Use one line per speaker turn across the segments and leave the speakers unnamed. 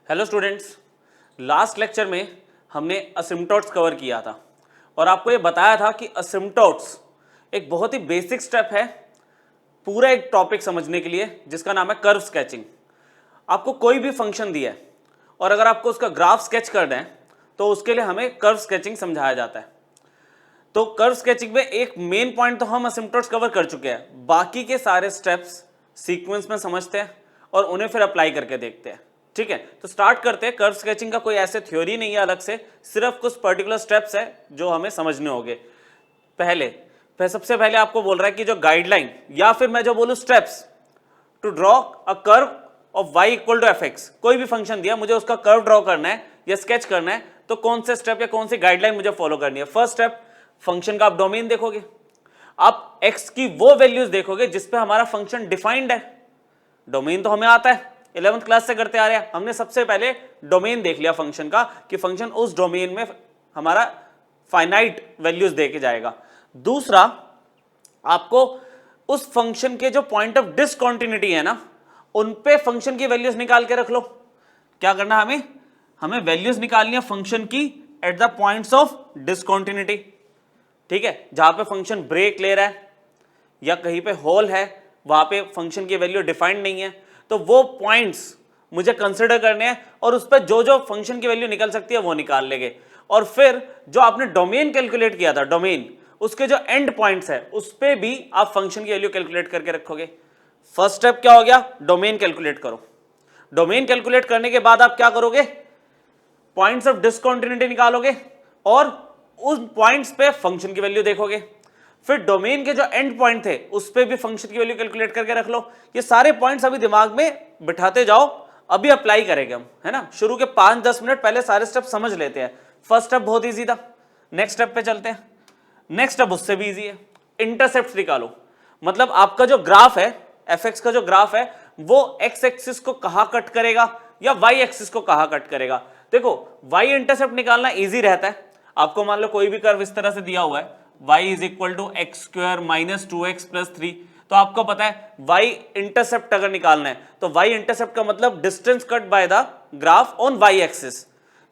Hello students, last lecture में हमने असिम्पटोट्स cover किया था और आपको ये बताया था कि असिम्पटोट्स एक बहुत ही बेसिक स्टेप है पूरा एक टॉपिक समझने के लिए जिसका नाम है कर्व स्केचिंग। आपको कोई भी फंक्शन दिया है और अगर आपको उसका ग्राफ स्केच करना है तो उसके लिए हमें कर्व स्केचिंग समझाया जाता है। तो कर्व स्केचिंग में एक मेन पॉइंट तो हम असिम्पटोट्स कवर कर चुके हैं, बाकी के सारे स्टेप्स सीक्वेंस में समझते हैं और उन्हें फिर अप्लाई करके देखते हैं। ठीक है, तो स्टार्ट करते हैं। कर्व स्केचिंग का कोई ऐसे थ्योरी नहीं है अलग से, सिर्फ कुछ पर्टिकुलर स्टेप्स है जो हमें समझने होंगे। सबसे पहले आपको बोल रहा है कि जो गाइडलाइन या फिर मैं जो बोलूं steps to draw a curve of y equal to fx, कोई भी फंक्शन दिया मुझे उसका कर्व ड्रॉ करना है या स्केच करना है तो कौन से स्टेप या कौन सी गाइडलाइन मुझे फॉलो करनी है। फर्स्ट स्टेप, फंक्शन का आप डोमेन देखोगे, आप x की वो वैल्यूज देखोगे जिसपे हमारा फंक्शन डिफाइंड है। डोमेन तो हमें आता है, 11th क्लास से करते आ रहे हैं। हमने सबसे पहले डोमेन देख लिया फंक्शन का कि फंक्शन उस डोमेन में हमारा फाइनाइट वैल्यूज दे के जाएगा। दूसरा, आपको उस फंक्शन के जो पॉइंट ऑफ डिसकंटिन्यूटी है ना, उन पे फंक्शन की वैल्यूज निकाल के रख लो। क्या करना है हमें वैल्यूज निकालनी है फंक्शन की at the points of discontinuity. ठीक है, जहां पे फंक्शन ब्रेक ले रहा है या कहीं पे होल है, वहां पे फंक्शन की वैल्यू डिफाइंड नहीं है, तो वो पॉइंट्स मुझे कंसिडर करने हैं और उस पर जो जो फंक्शन की वैल्यू निकल सकती है वो निकाल लेंगे। और फिर जो आपने डोमेन कैलकुलेट किया था, डोमेन उसके जो एंड पॉइंट्स है उस पे भी आप फंक्शन की वैल्यू कैलकुलेट करके रखोगे। फर्स्ट स्टेप क्या हो गया, डोमेन कैलकुलेट करो। डोमेन कैलकुलेट करने के बाद आप क्या करोगे, पॉइंट्स ऑफ डिसकंटिन्यूटी निकालोगे और उन पॉइंट्स पे फंक्शन की वैल्यू देखोगे। फिर डोमेन के जो एंड पॉइंट थे उस पे भी फंक्शन की वैल्यू कैलकुलेट करके रख लो। ये सारे पॉइंट्स अभी दिमाग में बिठाते जाओ, अभी अप्लाई करेंगे हम, है ना। शुरू के 5-10 मिनट पहले सारे स्टेप समझ लेते हैं। फर्स्ट स्टेप बहुत इजी था, नेक्स्ट स्टेप पे चलते हैं। नेक्स्ट स्टेप उससे भी इजी है, इंटरसेप्ट निकालो। मतलब आपका जो ग्राफ है, fx का जो ग्राफ है, वो x एक्सिस को कहां कट करेगा या y एक्सिस को कहां कट करेगा। देखो, y इंटरसेप्ट निकालना इजी रहता है। आपको मान लो कोई भी कर्व इस तरह से दिया हुआ है, y is equal to x square minus 2x plus 3, तो आपको पता है y इंटरसेप्ट अगर निकालना है तो y इंटरसेप्ट का मतलब distance cut by the graph on y axis.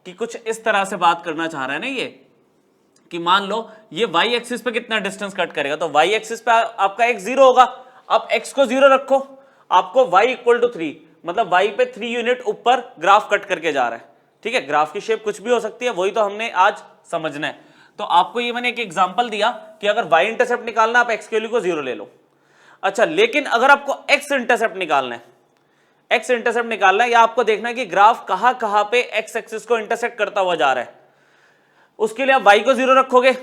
कि कुछ इस तरह से बात करना चाह रहा है ना ये, कि मान लो ये y एक्सिस पे कितना डिस्टेंस कट करेगा, तो y एक्सिस पे आपका x 0 होगा। अब x को 0 रखो, आपको y इक्वल टू 3, मतलब y पे 3 यूनिट ऊपर ग्राफ कट करके जा रहा है। ठीक है, ग्राफ की शेप कुछ भी हो सकती है, वही तो हमने आज समझना है। तो आपको ये मैंने एक एग्जांपल दिया कि अगर y इंटरसेप्ट निकालना, आप x की वैल्यू को 0 ले लो। अच्छा, लेकिन अगर आपको x इंटरसेप्ट निकालना है, x इंटरसेप्ट निकालना है या आपको देखना है कि ग्राफ कहां पे x एक्सिस को इंटरसेक्ट करता हुआ जा रहा है, उसके लिए आप y को 0 रखोगे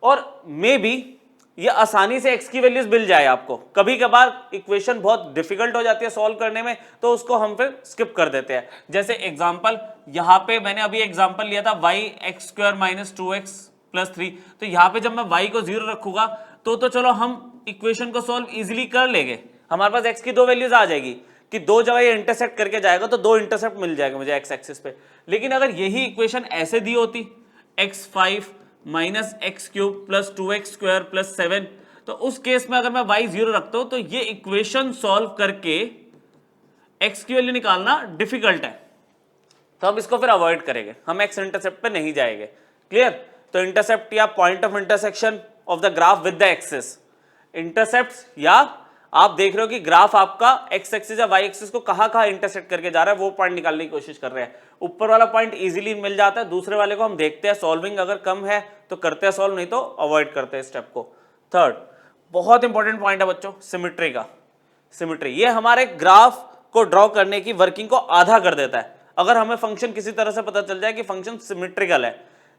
और मे बी ये आसानी से x की वैल्यूज मिल जाए आपको। कभी कभार इक्वेशन बहुत डिफिकल्ट हो जाती है सॉल्व करने में, तो उसको हम फिर स्किप कर देते हैं। जैसे एग्जांपल यहां पे मैंने अभी एग्जांपल लिया था y x square minus 2x plus 3, तो यहां पे जब मैं y को 0 रखूंगा तो चलो हम इक्वेशन को सॉल्व इजिली कर लेंगे। हमारे पास x की 2 वैल्यूज आ जाएगी कि 2 जगह ये इंटरसेक्ट करके जाएगा तो 2 इंटरसेप्ट मिल जाएगा मुझे x एक्सिस पे। लेकिन अगर यही इक्वेशन ऐसे दी होती, x5 minus x cube plus 2x square plus 7, तो उस केस में अगर मैं y 0 रखता हूं तो ये इक्वेशन सॉल्व करके x की वैल्यू निकालना डिफिकल्ट है, तो हम इसको फिर अवॉइड करेंगे, हम x इंटरसेप्ट पे नहीं जाएंगे। क्लियर? तो इंटरसेप्ट या point of intersection of the graph with the axis, intercept या आप देख रहे हो कि ग्राफ आपका x एक्सिस या y एक्सिस को कहां इंटरसेक्ट करके जा रहा है, वो पॉइंट निकालने की कोशिश कर रहे हैं। ऊपर वाला पॉइंट इजीली मिल जाता है, दूसरे वाले को हम देखते हैं सॉल्विंग, अगर कम है तो करते हैं सॉल्व, नहीं तो अवॉइड करते हैं स्टेप को। थर्ड बहुत इंपॉर्टेंट पॉइंट है बच्चों, सिमेट्री का। सिमेट्री ये हमारे ग्राफ को ड्रॉ करने की वर्किंग को आधा कर देता है। अगर हमें फंक्शन किसी तरह से पता चल जाए कि फंक्शन सिमेट्रिकल है,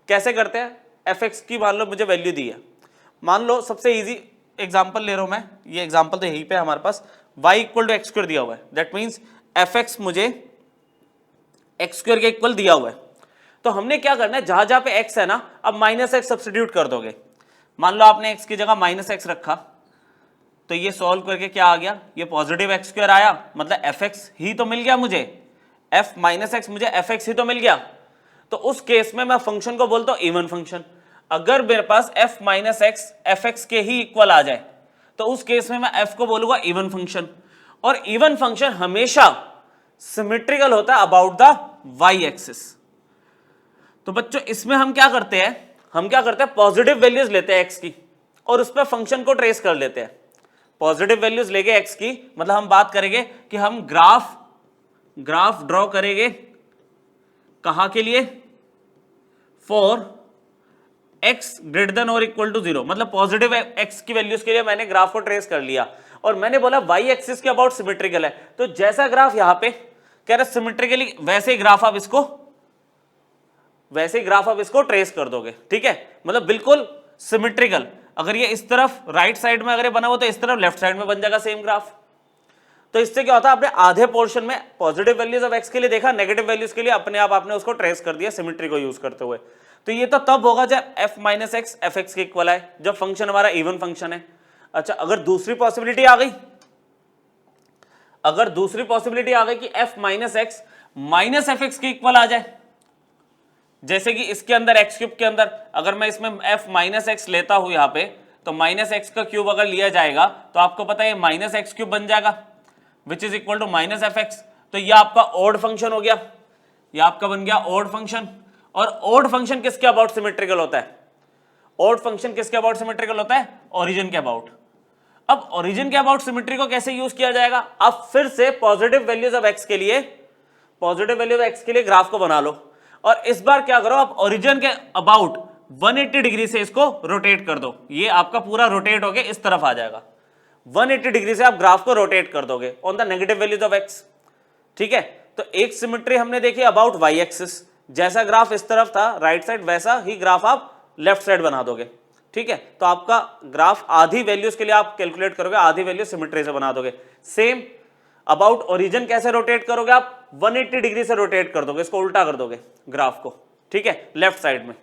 कैसे करते हैं, fx की मान लो मुझे वैल्यू दी है, मान लो सबसे इजी एग्जांपल ले रहा हूं मैं, ये एग्जांपल तो यहीं पे हमारे पास y equal to x square दिया हुआ है, दैट मीन्स fx मुझे एक्स स्क्वायर के इक्वल दिया हुआ है। तो हमने क्या करना है, जहां जहां पे x है ना, अब माइनस एक्स सब्स्टिट्यूट कर दोगे। मान लो आपने x की जगह माइनस एक्स रखा, तो ये सॉल्व करके क्या आ गया, ये पॉजिटिव एक्स स्क्वायर आया, मतलब fx ही तो मिल गया मुझे, f माइनस एक्स मुझे fx ही तो मिल गया। तो उस केस में मैं फंक्शन को बोलता हूं इवन फंक्शन। अगर मेरे पास f माइनस एक्स fx के ही इक्वल आ जाए तो उस केस में मैं f को बोलूंगा इवन फंक्शन। और इवन फंक्शन हमेशा सिमेट्रिकल होता है अबाउट द वाई एक्सिस। तो बच्चों इसमें हम क्या करते हैं पॉजिटिव वैल्यूज लेते हैं एक्स की और उस पर फंक्शन को ट्रेस कर लेते हैं। पॉजिटिव वैल्यूज लेके एक्स की, मतलब हम बात करेंगे कि हम ग्राफ ड्रॉ करेंगे कहां के लिए, फॉर एक्स ग्रेटर देन और इक्वल टू 0, मतलब पॉजिटिव एक्स की वैल्यूज के लिए मैंने ग्राफ को ट्रेस कर लिया और मैंने बोला वाई एक्सिस के अबाउट सिमेट्रिकल है। तो जैसा ग्राफ यहां पे कह रहा सिमेट्रिकली, वैसे ही ग्राफ आप इसको ट्रेस कर दोगे। ठीक है, मतलब बिल्कुल सिमेट्रिकल। अगर ये इस तरफ राइट साइड में अगर ये बना हो तो इस तरफ लेफ्ट साइड में बन जाएगा सेम ग्राफ। तो इससे क्या होता है, आपने आधे पोर्शन में पॉजिटिव वैल्यूज ऑफ एक्स के लिए देखा, नेगेटिव वैल्यूज के लिए अपने आप आपने उसको ट्रेस कर दिया सिमेट्री को यूज करते हुए। तो ये तो तब होगा जब f minus x F x के इक्वल है, जब फंक्शन हमारा इवन फंक्शन है। अच्छा, अगर दूसरी पॉसिबिलिटी आ गई कि f minus x minus f x के इक्वल आ जाए, जैसे कि इसके अंदर एक्स क्यूब के अंदर अगर मैं इसमें f माइनस एक्स लेता हूं यहां पे, तो माइनस एक्स का क्यूब अगर लिया जाएगा तो आपको पता है माइनस एक्स क्यूब बन जाएगा which is equal to minus f x. तो ये आपका ऑड फंक्शन हो गया, ये आपका बन गया ऑड फंक्शन। और ऑड फंक्शन किसके अबाउट सिमेट्रिकल होता है? ऑड फंक्शन किसके अबाउट सिमेट्रिकल होता है? ओरिजिन के अबाउट। अब ओरिजिन के अबाउट सिमेट्री को कैसे यूज किया जाएगा? आप फिर से पॉजिटिव वैल्यूज ऑफ एक्स के लिए ग्राफ को बना लो और इस बार क्या करो, आप ओरिजिन के अबाउट 180 डिग्री से इसको रोटेट कर दो। ये आपका पूरा रोटेट होके इस तरफ आ जाएगा। 180 डिग्री से आप ग्राफ को रोटेट कर दोगे on the negative values of x. ठीक है, तो एक सिमेट्री हमने देखी अबाउट वाई एक्सिस, जैसा ग्राफ इस तरफ था राइट साइड वैसा ही ग्राफ आप लेफ्ट साइड बना दोगे। ठीक है, तो आपका ग्राफ आधी वैल्यूज के लिए आप कैलकुलेट करोगे, आधी वैल्यू सिमेट्री से बना दोगे। सेम अबाउट ओरिजिन कैसे रोटेट करोगे? आप 180 डिग्री से रोटेट कर दोगे, इसको उल्टा कर दोगे ग्राफ को। ठीक है, लेफ्ट साइड में।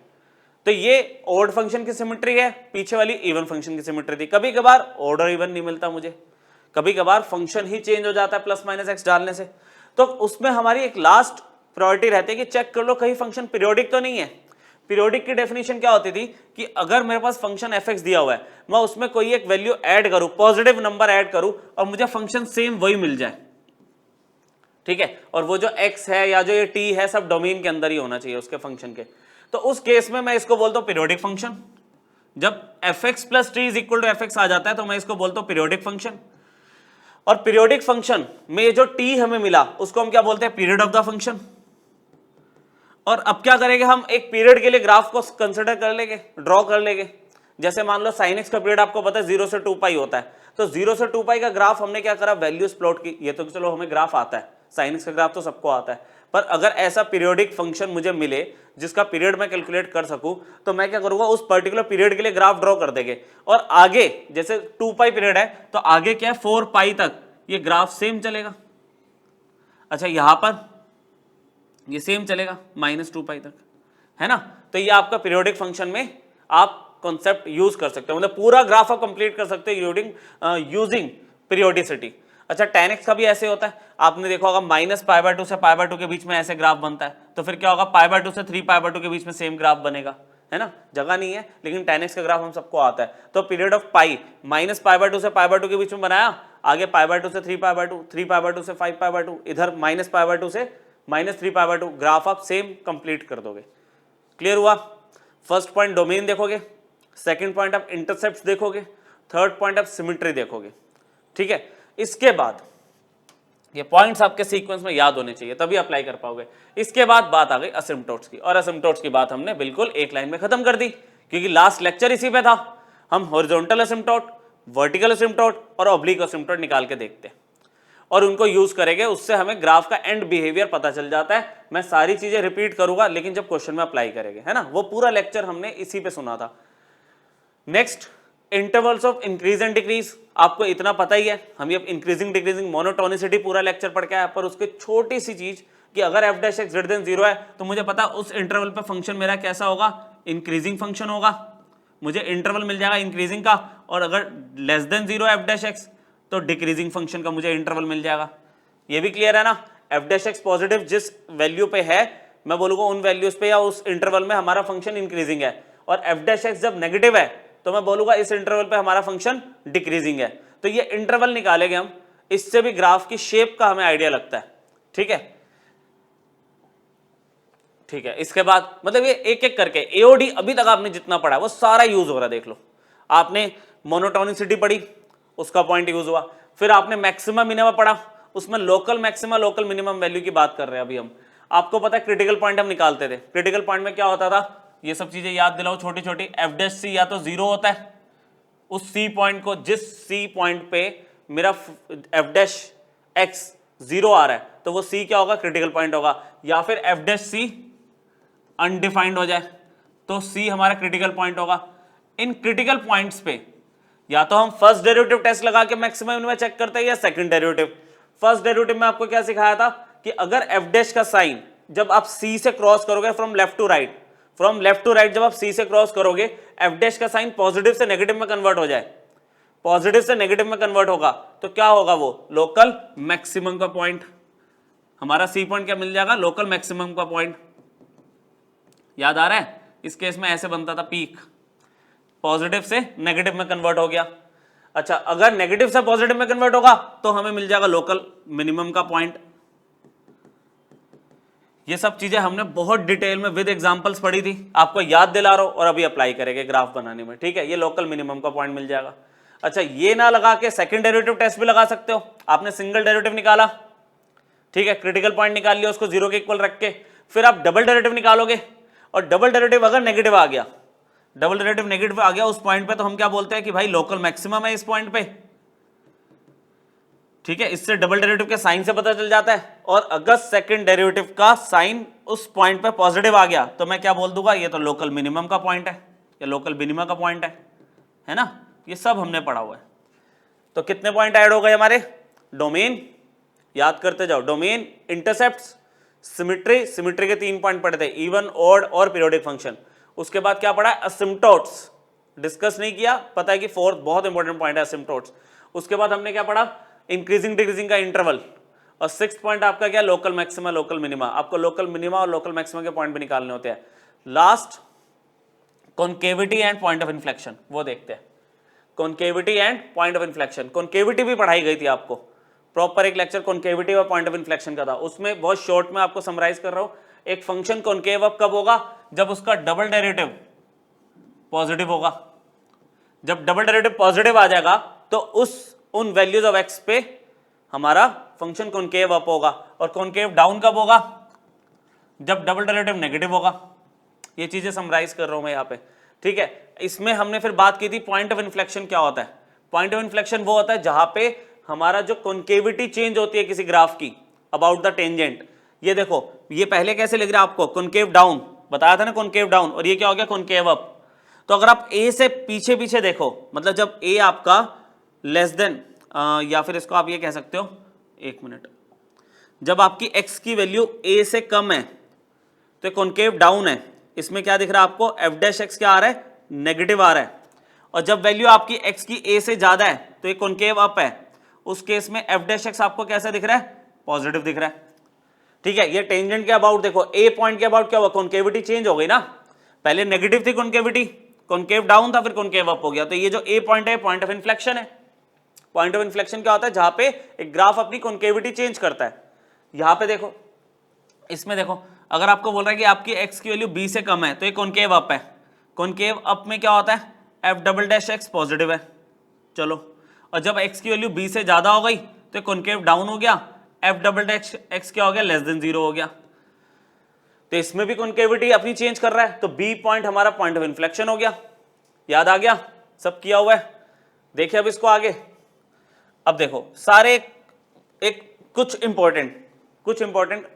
तो ये ऑड फंक्शन की सिमेट्री है, पीछे वाली इवन फंक्शन की सिमेट्री थी। कभी कभार ऑड और इवन नहीं मिलता मुझे, कभी कभार फंक्शन ही चेंज हो जाता है प्लस माइनस एक्स डालने से। तो उसमें हमारी एक लास्ट प्रायोरिटी रहती है कि चेक कर लो कहीं फंक्शन पीरियोडिक तो नहीं है। पीरियोडिक की डेफिनेशन क्या होती थी कि अगर मेरे पास फंक्शन एफ एक्स दिया हुआ है, मैं उसमें कोई एक वैल्यू ऐड करूं, पॉजिटिव नंबर ऐड करूं और मुझे फंक्शन सेम वही मिल जाए। ठीक है, और वो जो x है या जो ये t है सब डोमेन के अंदर ही होना चाहिए उसके फंक्शन के। तो उस केस में मैं इसको बोलता हूं पीरियोडिक फंक्शन। जब F X plus T is equal to F X आ जाता है तो मैं इसको बोलता हूं पीरियोडिक फंक्शन। और पीरियोडिक फंक्शन में ये जो t हमें मिला उसको हम क्या बोलते हैं? Period of the function. और अब क्या करेंगे, हम एक पीरियड के लिए ग्राफ को कंसिडर कर लेंगे, ड्रॉ कर लेंगे। जैसे मान लो साइन एक्स का पीरियड आपको पता है 0 से 2 पाई होता है, तो 0 से 2 पाई का ग्राफ हमने क्या करा, वैल्यूज प्लॉट की। ये तो चलो हमें ग्राफ आता है, साइन एक्स का ग्राफ तो सबको आता है, पर अगर ऐसा पीरियोडिक फंक्शन मुझे मिले जिसका पीरियड मैं कैलकुलेट कर सकूं, तो मैं क्या करूंगा, उस पर्टिकुलर पीरियड के लिए ग्राफ ड्रॉ कर देंगे। और आगे जैसे 2 पाई पीरियड है तो आगे क्या है 4 पाई तक ये ग्राफ सेम चलेगा। अच्छा, यहां पर ये सेम चलेगा -2 पाई तक, है ना। तो ये आपका पीरियोडिक फंक्शन में आप कॉन्सेप्ट यूज कर सकते हो, मतलब पूरा ग्राफ आप कंप्लीट कर सकते हो यूजिंग पीरियोडिसिटी। अच्छा, tan x का भी ऐसे होता है, आपने देखा होगा -π/2 से π/2 के बीच में ऐसे ग्राफ बनता है, तो फिर क्या होगा, π/2 से 3π/2 के बीच में सेम ग्राफ बनेगा, है ना। जगह नहीं है लेकिन tan x का ग्राफ हम सबको आता है। तो पीरियड ऑफ पाई -π/2 से π/2 के बीच में बनाया, आगे π/2 से 3π/2, 3π/2 से 5π/2, इधर -π/2 से -3π/2, ग्राफ आप सेम कंप्लीट कर दोगे। क्लियर हुआ? फर्स्ट पॉइंट डोमेन देखोगे, सेकंड पॉइंट आप इंटरसेप्ट देखोगे, थर्ड पॉइंट आप सिमेट्री देखोगे। ठीक है, इसके बाद ये पॉइंट्स आपके सीक्वेंस में याद होने चाहिए तभी अप्लाई कर पाओगे। इसके बाद बात आ गई असिम्पटोट्स की, और असिम्पटोट्स की बात हमने बिल्कुल एक लाइन में खत्म कर दी, क्योंकि लास्ट लेक्चर इसी पे था। हम हॉरिजॉन्टल असिम्पटोट, वर्टिकल असिम्पटोट और ऑब्लिक असिम्पटोट निकाल के देखते हैं और उनको यूज करेंगे, उससे हमें ग्राफ का एंड बिहेवियर पता चल जाता है। मैं सारी चीजें रिपीट करूंगा लेकिन जब क्वेश्चन में अप्लाई करेंगे, है ना, वो पूरा लेक्चर हमने इसी पे सुना था। Next, intervals of increase and decrease, आपको इतना पता ही है, हम ये इंक्रीजिंग डिक्रीजिंग मोनोटोनिसिटी पूरा लेक्चर पढ़ के आया, पर उसकी छोटी सी चीज कि अगर f dash x greater than 0 है तो मुझे पता उस इंटरवल पे फंक्शन मेरा कैसा होगा, इंक्रीजिंग फंक्शन होगा, मुझे इंटरवल मिल जाएगा इंक्रीजिंग का। और अगर less than 0 f dash x तो डिक्रीजिंग फंक्शन का मुझे इंटरवल मिल जाएगा। ये भी क्लियर है ना। f डैश एक्स पॉजिटिव जिस वैल्यू पे है मैं बोलूंगा उन वैल्यूज पे या उस इंटरवल में हमारा फंक्शन इंक्रीजिंग है, और f डैश एक्स जब नेगेटिव है तो मैं बोलूंगा इस इंटरवल पे हमारा फंक्शन डिक्रीजिंग है। तो ये इंटरवल निकालेंगे हम, इससे भी ग्राफ की शेप का हमें आइडिया लगता है। ठीक है, ठीक है, इसके बाद मतलब ये एक एक करके एओडी अभी तक आपने जितना पढ़ा वो सारा यूज हो रहा है। देख लो, आपने मोनोटोनिसिटी पढ़ी, उसका पॉइंट यूज हुआ। फिर आपने मैक्सिमम मिनिमम पढ़ा, उसमें local maximum local minimum value की बात कर रहे हैं अभी हम। आपको पता है क्रिटिकल पॉइंट हम निकालते थे, क्रिटिकल पॉइंट में क्या होता था, ये सब चीजें याद दिलाओ छोटी छोटी। एफ' या तो 0 होता है, उस सी पॉइंट को, जिस सी पॉइंट पे मेरा f' 0 आ रहा है तो वो सी क्या होगा, क्रिटिकल पॉइंट होगा। या फिर f' अनडिफाइंड हो जाए तो सी हमारा क्रिटिकल पॉइंट होगा। इन क्रिटिकल पॉइंट्स पे या तो हम फर्स्ट डेरिवेटिव टेस्ट लगा के मैक्सिमम में चेक करते हैं या सेकंड डेरिवेटिव। फर्स्ट डेरिवेटिव में आपको क्या सिखाया था कि अगर f' का साइन जब आप c से क्रॉस करोगे from left to right, from left to right जब आप c से क्रॉस करोगे, f' का साइन पॉजिटिव से नेगेटिव में कन्वर्ट हो जाए, पॉजिटिव से नेगेटिव में कन्वर्ट होगा तो क्या होगा, वो लोकल मैक्सिमम का पॉइंट। हमारा सी पॉइंट क्या मिल जाएगा, लोकल मैक्सिमम का पॉइंट। याद आ रहा है, इस केस में ऐसे बनता था, पीक पॉजिटिव से नेगेटिव में कन्वर्ट हो गया। अच्छा, अगर नेगेटिव से पॉजिटिव में कन्वर्ट होगा तो हमें मिल जाएगा लोकल मिनिमम का पॉइंट। ये सब चीजें हमने बहुत डिटेल में विद एग्जांपल्स पढ़ी थी, आपको याद दिला रहा हूं और अभी अप्लाई करेंगे ग्राफ बनाने में। ठीक है, ये लोकल मिनिमम का पॉइंट मिल जाएगा। अच्छा, ये ना लगा के सेकंड डेरिवेटिव टेस्ट भी लगा सकते हो। आपने सिंगल डेरिवेटिव निकाला, ठीक है, क्रिटिकल पॉइंट निकाल लिया उसको 0 के इक्वल रख के, फिर आप डबल डेरिवेटिव निकालोगे और डबल डेरिवेटिव अगर नेगेटिव आ गया, डबल डेरिवेटिव नेगेटिव आ गया उस पॉइंट पे, तो हम क्या बोलते हैं कि भाई लोकल मैक्सिमम है इस पॉइंट पे। ठीक है, इससे डबल डेरिवेटिव के साइन से पता चल जाता है। और अगर सेकंड डेरिवेटिव का साइन उस पॉइंट पे पॉजिटिव आ गया तो मैं क्या बोल दूंगा, ये तो लोकल मिनिमम का पॉइंट है या लोकल मिनिमम का पॉइंट है ना। ये सब हमने पढ़ा हुआ है। तो कितने पॉइंट ऐड हो गए हमारे, डोमेन याद करते जाओ, डोमेन, इंटरसेप्ट्स, सिमिट्री, सिमिट्री के 3 पॉइंट पढ़े थे, इवन, ऑड और पीरियोडिक फंक्शन। उसके बाद क्या पढ़ा, असिम्पटोट्स, डिस्कस नहीं किया, पता है कि फोर्थ बहुत इंपॉर्टेंट पॉइंट है असिम्पटोट्स। उसके बाद हमने क्या पढ़ा, इंक्रीजिंग डिक्रीजिंग का इंटरवल। और 6th पॉइंट आपका क्या, लोकल मैक्सिमा लोकल मिनिमा। आपको लोकल मिनिमा और लोकल मैक्सिमा के पॉइंट भी निकालने होते हैं। Last concavity and point of inflection, वो देखते हैं, concavity and point of inflection. Concavity भी पढ़ाई गई थी आपको, प्रॉपर एक लेक्चर कॉन्केविटी और पॉइंट ऑफ इन्फ्लेक्शन का था। उसमें बहुत शॉर्ट में आपको समराइज कर रहा हूं, एक फंक्शन कॉन्केव अप कब होगा, जब उसका डबल डेरिवेटिव पॉजिटिव होगा। जब डबल डेरिवेटिव पॉजिटिव आ जाएगा तो उन वैल्यूज ऑफ एक्स पे हमारा फंक्शन कॉन्केव अप होगा। और कॉन्केव डाउन कब होगा, जब डबल डेरिवेटिव नेगेटिव होगा। ये चीजें समराइज कर रहा हूं मैं यहाँ पे, ठीक है। इसमें हमने फिर बात की थी पॉइंट ऑफ इन्फ्लेक्शन क्या होता है। पॉइंट ऑफ इन्फ्लेक्शन वो होता है जहां पे हमारा जो कॉन्केविटी चेंज होती है किसी ग्राफ की अबाउट द टेंजेंट। ये देखो, ये पहले कैसे लिख रहा है आपको, कॉन्केव डाउन बताया था ना, कॉन्केव डाउन, और ये क्या हो गया, कॉन्केव अप। तो अगर आप ए से पीछे पीछे देखो, मतलब जब ए आपका लेस देन, या फिर इसको आप ये कह सकते हो, एक मिनट, जब आपकी x की वैल्यू a से कम है तो कॉन्केव डाउन है। इसमें क्या दिख रहा है आपको, f' क्या आ रहा है, नेगेटिव आ रहा है। और जब वैल्यू आपकी x की a से ज्यादा है तो ये कॉन्केव अप है। उस केस में f' आपको कैसा दिख रहा है, पॉजिटिव दिख रहा है। ठीक है, ये टेंजेंट के अबाउट देखो, a पॉइंट के अबाउट क्या हुआ, कॉन्केविटी चेंज हो गई ना, पहले नेगेटिव थी कॉन्केविटी, कॉन्केव डाउन था, फिर कॉन्केव अप हो गया। तो ये जो a पॉइंट है, पॉइंट ऑफ इन्फ्लेक्शन है। पॉइंट ऑफ इन्फ्लेक्शन क्या होता है, जहां पे एक ग्राफ अपनी कॉन्केविटी चेंज करता है। यहां पे देखो, इसमें देखो, अगर आपको बोल रहा है कि आपकी x की वैल्यू b से कम है तो ये कॉन्केव अप है। कॉन्केव अप में क्या होता है, f'' पॉजिटिव है, चलो। और जब x की वैल्यू b से ज्यादा हो गई तो कॉन्केव डाउन हो गया, f'' क्या हो गया, लेस देन 0 हो गया। तो इसमें भी कॉन्केविटी अपनी चेंज कर रहा है, तो b पॉइंट हमारा पॉइंट ऑफ इन्फ्लेक्शन हो गया। याद आ गया, सब किया हुआ है। देखिए अब इसको आगे, अब देखो सारे एक कुछ इंपॉर्टेंट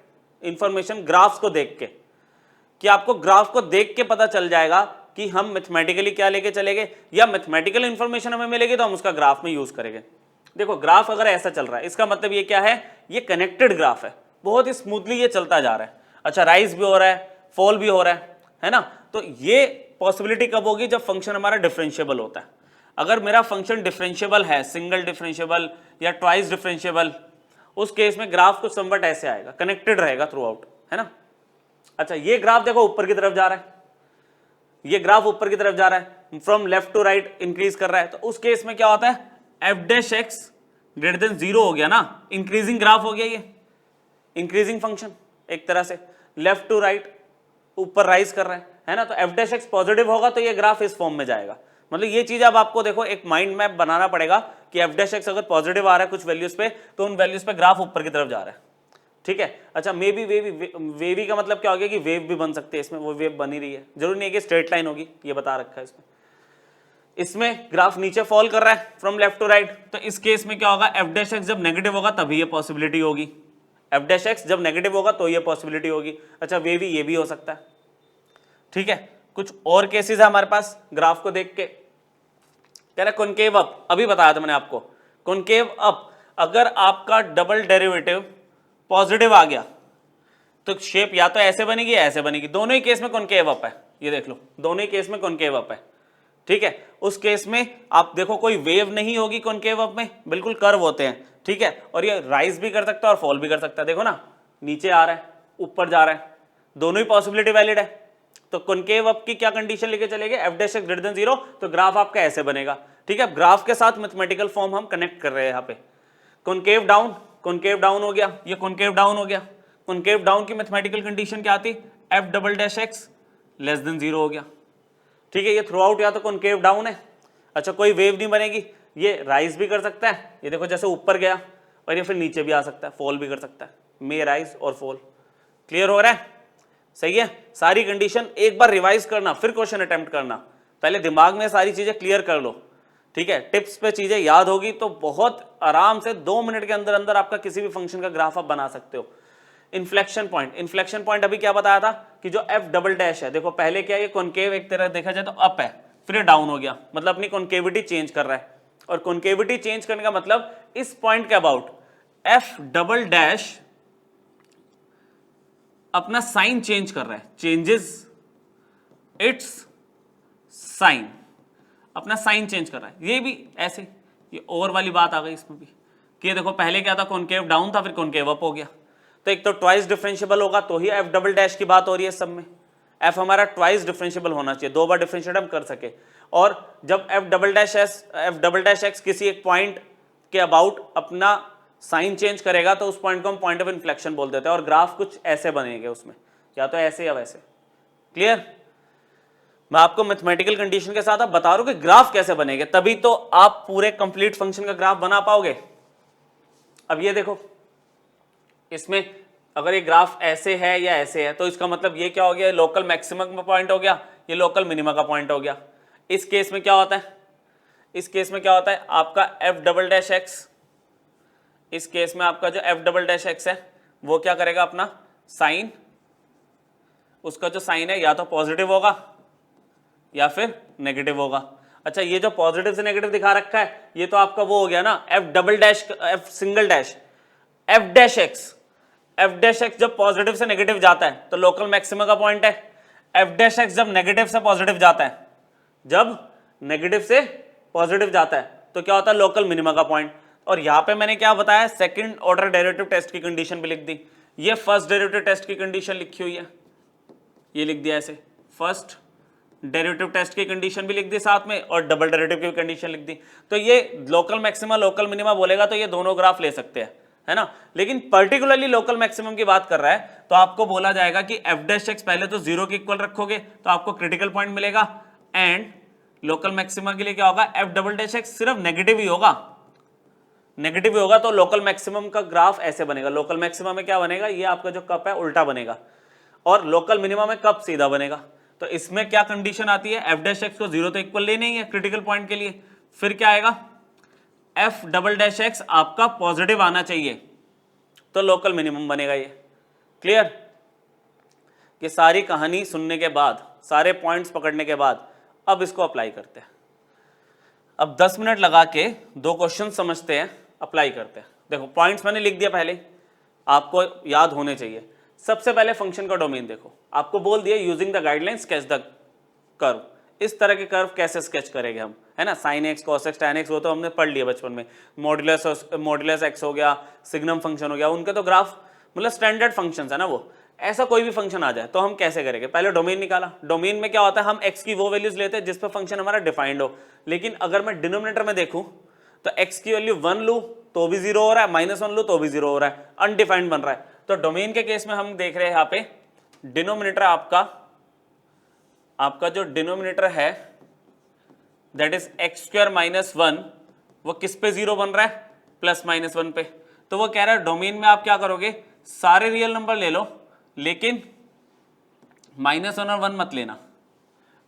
इंफॉर्मेशन ग्राफ्स को देख के, कि आपको ग्राफ को देख के पता चल जाएगा कि हम मैथमेटिकली क्या लेके चलेंगे, या मैथमेटिकल इंफॉर्मेशन हमें मिलेगी तो हम उसका ग्राफ में यूज करेंगे। देखो ग्राफ अगर ऐसा चल रहा है, इसका मतलब ये क्या है, ये कनेक्टेड ग्राफ है, बहुत ही स्मूथली ये चलता जा रहा है। अच्छा, राइज भी हो रहा है, फॉल भी हो रहा है ना। तो ये पॉसिबिलिटी कब होगी, जब फंक्शन हमारा डिफरेंशिएबल होता है। अगर मेरा फंक्शन डिफरेंशिएबल है, सिंगल डिफरेंशिएबल या ट्वाइस डिफरेंशिएबल, उस केस में ग्राफ कुछ समवट ऐसे आएगा, कनेक्टेड रहेगा थ्रू आउट, है ना। अच्छा, ये ग्राफ देखो ऊपर की तरफ जा रहा है, ये ग्राफ ऊपर की तरफ जा रहा है, from left to right increase कर रहा है। तो उस केस में क्या होता है, f' ग्रेटर देन 0 हो गया ना, इंक्रीजिंग ग्राफ हो गया, ये इंक्रीजिंग फंक्शन एक तरह से, लेफ्ट टू राइट ऊपर राइज कर रहा है ना, तो एफ डैश एक्स पॉजिटिव होगा तो ये ग्राफ इस फॉर्म में जाएगा। मतलब ये चीज अब आपको देखो एक माइंड मैप बनाना पड़ेगा कि एफ डैश एक्स अगर पॉजिटिव आ रहा है कुछ वैल्यूज पे तो उन वैल्यूज पे ग्राफ ऊपर की तरफ जा रहा है, ठीक है। अच्छा मे बी वेवी का मतलब क्या हो गया कि वेव भी बन सकते हैं इसमें, वो वेव बनी रही है, जरूरी नहीं है कि स्ट्रेट लाइन होगी, ये बता रखा है इसमें। इसमें ग्राफ नीचे फॉल कर रहा है फ्रॉम लेफ्ट टू राइट, तो इस केस में क्या होगा, एफ डैश एक्स जब नेगेटिव होगा तभी ये पॉसिबिलिटी होगी, एफ डैश एक्स जब नेगेटिव होगा तो ये पॉसिबिलिटी होगी। अच्छा वेवी ये भी हो सकता है, ठीक है। कुछ और केसेस है हमारे पास, ग्राफ को देख के कह रहा कॉनकेव अप, अभी बताया था मैंने आपको, कॉनकेव अप अगर आपका डबल डेरिवेटिव पॉजिटिव आ गया तो शेप या तो ऐसे बनेगी या ऐसे बनेगी, दोनों ही केस में कॉनकेव अप है, ये देख लो दोनों ही केस में कॉनकेव अप है, ठीक है। उस केस में आप देखो कोई वेव नहीं होगी कॉनकेव अप में, बिल्कुल कर्व होते हैं, ठीक है। और ये राइज भी कर सकता है और फॉल भी कर सकता है, देखो ना नीचे आ रहा है ऊपर जा रहा है, दोनों ही पॉसिबिलिटी वैलिड है। तो कॉनकेव अप की क्या कंडीशन लेके चलेंगे, F dash x greater than 0, तो ग्राफ आपका ऐसे बनेगा, ठीक है। ग्राफ के साथ मैथमेटिकल फॉर्म हम कनेक्ट कर रहे हैं यहाँ पे। कॉनकेव डाउन हो गया, ये कॉनकेव डाउन हो गया, कॉनकेव डाउन की मैथमेटिकल कंडीशन क्या आती, F double dash x less than 0 हो गया, ठीक है। ये थ्रू आउट या तो कॉनकेव डाउन है। अच्छा कोई वेव नहीं बनेगी, ये राइज भी कर सकता है, ये देखो जैसे ऊपर गया, और ये फिर नीचे भी आ सकता है, फॉल भी कर सकता है, मे राइज और फॉल। क्लियर हो रहा है, सही है। सारी कंडीशन एक बार रिवाइज करना फिर क्वेश्चन अटेम्प्ट करना, पहले दिमाग में सारी चीजें क्लियर कर लो, ठीक है। टिप्स पे चीजें याद होगी तो बहुत आराम से 2 मिनट के अंदर अंदर आपका किसी भी फंक्शन का ग्राफ आप बना सकते हो। इन्फ्लेक्शन पॉइंट अभी क्या बताया था कि जो एफ डबल डैश है, देखो पहले क्या ये कॉनकेव एक तरह देखा जाए तो अप है, फिर डाउन हो गया, मतलब अपनी कॉनकेविटी चेंज कर रहा है, और कॉनकेविटी चेंज करने का मतलब इस पॉइंट के अबाउट एफ डबल डैश अपना साइन चेंज कर रहा है, चेंजेस इट्स साइन, अपना साइन चेंज कर रहा है। ये भी ऐसे, ये और वाली बात आ गई इसमें भी कि ये देखो पहले क्या था, कॉनकेव डाउन था फिर कॉनकेव अप हो गया, तो एक तो ट्वाइस डिफरेंशिएबल होगा तो ही एफ डबल डैश की बात हो रही है सब में। एफ हमारा ट्वाइस डिफरेंशिएबल होना चाहिए, 2 बार डिफरेंशिएट हम कर सके। और जब एफ डबल डैश एक्स किसी एक पॉइंट के अबाउट अपना साइन चेंज करेगा तो उस पॉइंट को हम पॉइंट ऑफ इन्फ्लेक्शन बोल देते हैं, और ग्राफ कुछ ऐसे बनेंगे उसमें, या तो ऐसे या वैसे। क्लियर, मैं आपको मैथमेटिकल कंडीशन के साथ अब बता रहा हूं कि ग्राफ कैसे बनेंगे, तभी तो आप पूरे कंप्लीट फंक्शन का ग्राफ बना पाओगे। अब ये देखो, इसमें अगर ये ग्राफ ऐसे है या ऐसे है तो इसका मतलब ये क्या हो गया, लोकल मैक्सिमम का पॉइंट हो गया, ये लोकल मिनिमम का पॉइंट हो गया। इस केस में क्या होता है, इस केस में क्या होता है, आपका एफ डबल डैश एक्स, इस केस में आपका जो एफ डबल डैश एक्स है वो क्या करेगा, अपना साइन, उसका जो साइन है या तो पॉजिटिव होगा या फिर नेगेटिव होगा। अच्छा ये जो पॉजिटिव से नेगेटिव दिखा रखा है ये तो आपका वो हो गया ना, F double dash F single dash F dash x, F dash x जब पॉजिटिव से नेगेटिव जाता है तो लोकल मैक्सिमम का पॉइंट है। एफ डैश एक्स जब नेगेटिव से पॉजिटिव जाता है, जब नेगेटिव से पॉजिटिव जाता है तो क्या होता है, लोकल मिनिमम का पॉइंट। और यहां पे मैंने क्या बताया, सेकंड ऑर्डर डेरिवेटिव टेस्ट की कंडीशन भी लिख दी, ये फर्स्ट डेरिवेटिव टेस्ट की कंडीशन लिखी हुई है, ये लिख दिया ऐसे, फर्स्ट डेरिवेटिव टेस्ट की कंडीशन भी लिख दी साथ में, और डबल डेरिवेटिव की कंडीशन लिख दी। तो ये लोकल मैक्सिमा लोकल मिनिमा बोलेगा तो ये दोनों ग्राफ ले सकते हैं, है ना। लेकिन पर्टिकुलरली लोकल मैक्सिमम की बात कर रहा है तो आपको बोला जाएगा कि एफ डैश एक्स पहले तो 0 के इक्वल रखोगे तो आपको क्रिटिकल पॉइंट मिलेगा, एंड लोकल मैक्सिमा के लिए क्या होगा, एफ डबल डैश एक्स सिर्फ नेगेटिव ही होगा, नेगेटिव होगा तो लोकल मैक्सिमम का ग्राफ ऐसे बनेगा। लोकल मैक्सिमम में क्या बनेगा, ये आपका जो कप है उल्टा बनेगा, और लोकल मिनिमम में कप सीधा बनेगा। तो इसमें क्या कंडीशन आती है, एफ डैश एक्स को 0 तो इक्वल लेना ही है क्रिटिकल पॉइंट के लिए, फिर क्या आएगा, एफ डबल डैश एक्स आपका पॉजिटिव आना चाहिए तो लोकल मिनिमम बनेगा ये। क्लियर, कि सारी कहानी सुनने के बाद, सारे पॉइंट्स पकड़ने के बाद अब इसको अप्लाई करते हैं। अब 10 मिनट लगा के 2 क्वेश्चन समझते हैं, अप्लाई करते हैं। देखो पॉइंट्स मैंने लिख दिया, पहले आपको याद होने चाहिए। सबसे पहले फंक्शन का डोमेन देखो, आपको बोल दिया using the guideline sketch the curve. इस तरह के कर्व कैसे स्केच करेंगे हम, है ना, sine x cos x tan x वो तो हमने पढ़ लिया बचपन में, मॉड्यूलस एक्स हो गया, सिग्नम फंक्शन हो गया, उनके तो ग्राफ मतलब स्टैंडर्ड फंक्शंस है ना वो। ऐसा कोई भी फंक्शन आ जाए तो हम कैसे करेंगे, पहले डोमेन निकाला, डोमेन में क्या होता है, हम एक्स की वो वैल्यूज लेते हैं जिस पर फंक्शन हमारा डिफाइंड हो। लेकिन अगर मैं डिनोमिनेटर में देखूं तो एक्स की वैल्यू 1 लूं तो भी 0 हो रहा है, -1 लूं तो भी 0 हो रहा है, अनडिफाइंड बन रहा है। तो डोमेन के केस में हम देख रहे हैं यहाँ पे डिनोमिनेटर आपका आपका जो डिनोमिनेटर है that is x square minus one, वो किस पे जीरो बन रहा है? प्लस माइनस वन पे। तो वो कह रहा है डोमेन में आप क्या करोगे, सारे रियल नंबर ले लो, लेकिन माइनस वन और वन मत लेना,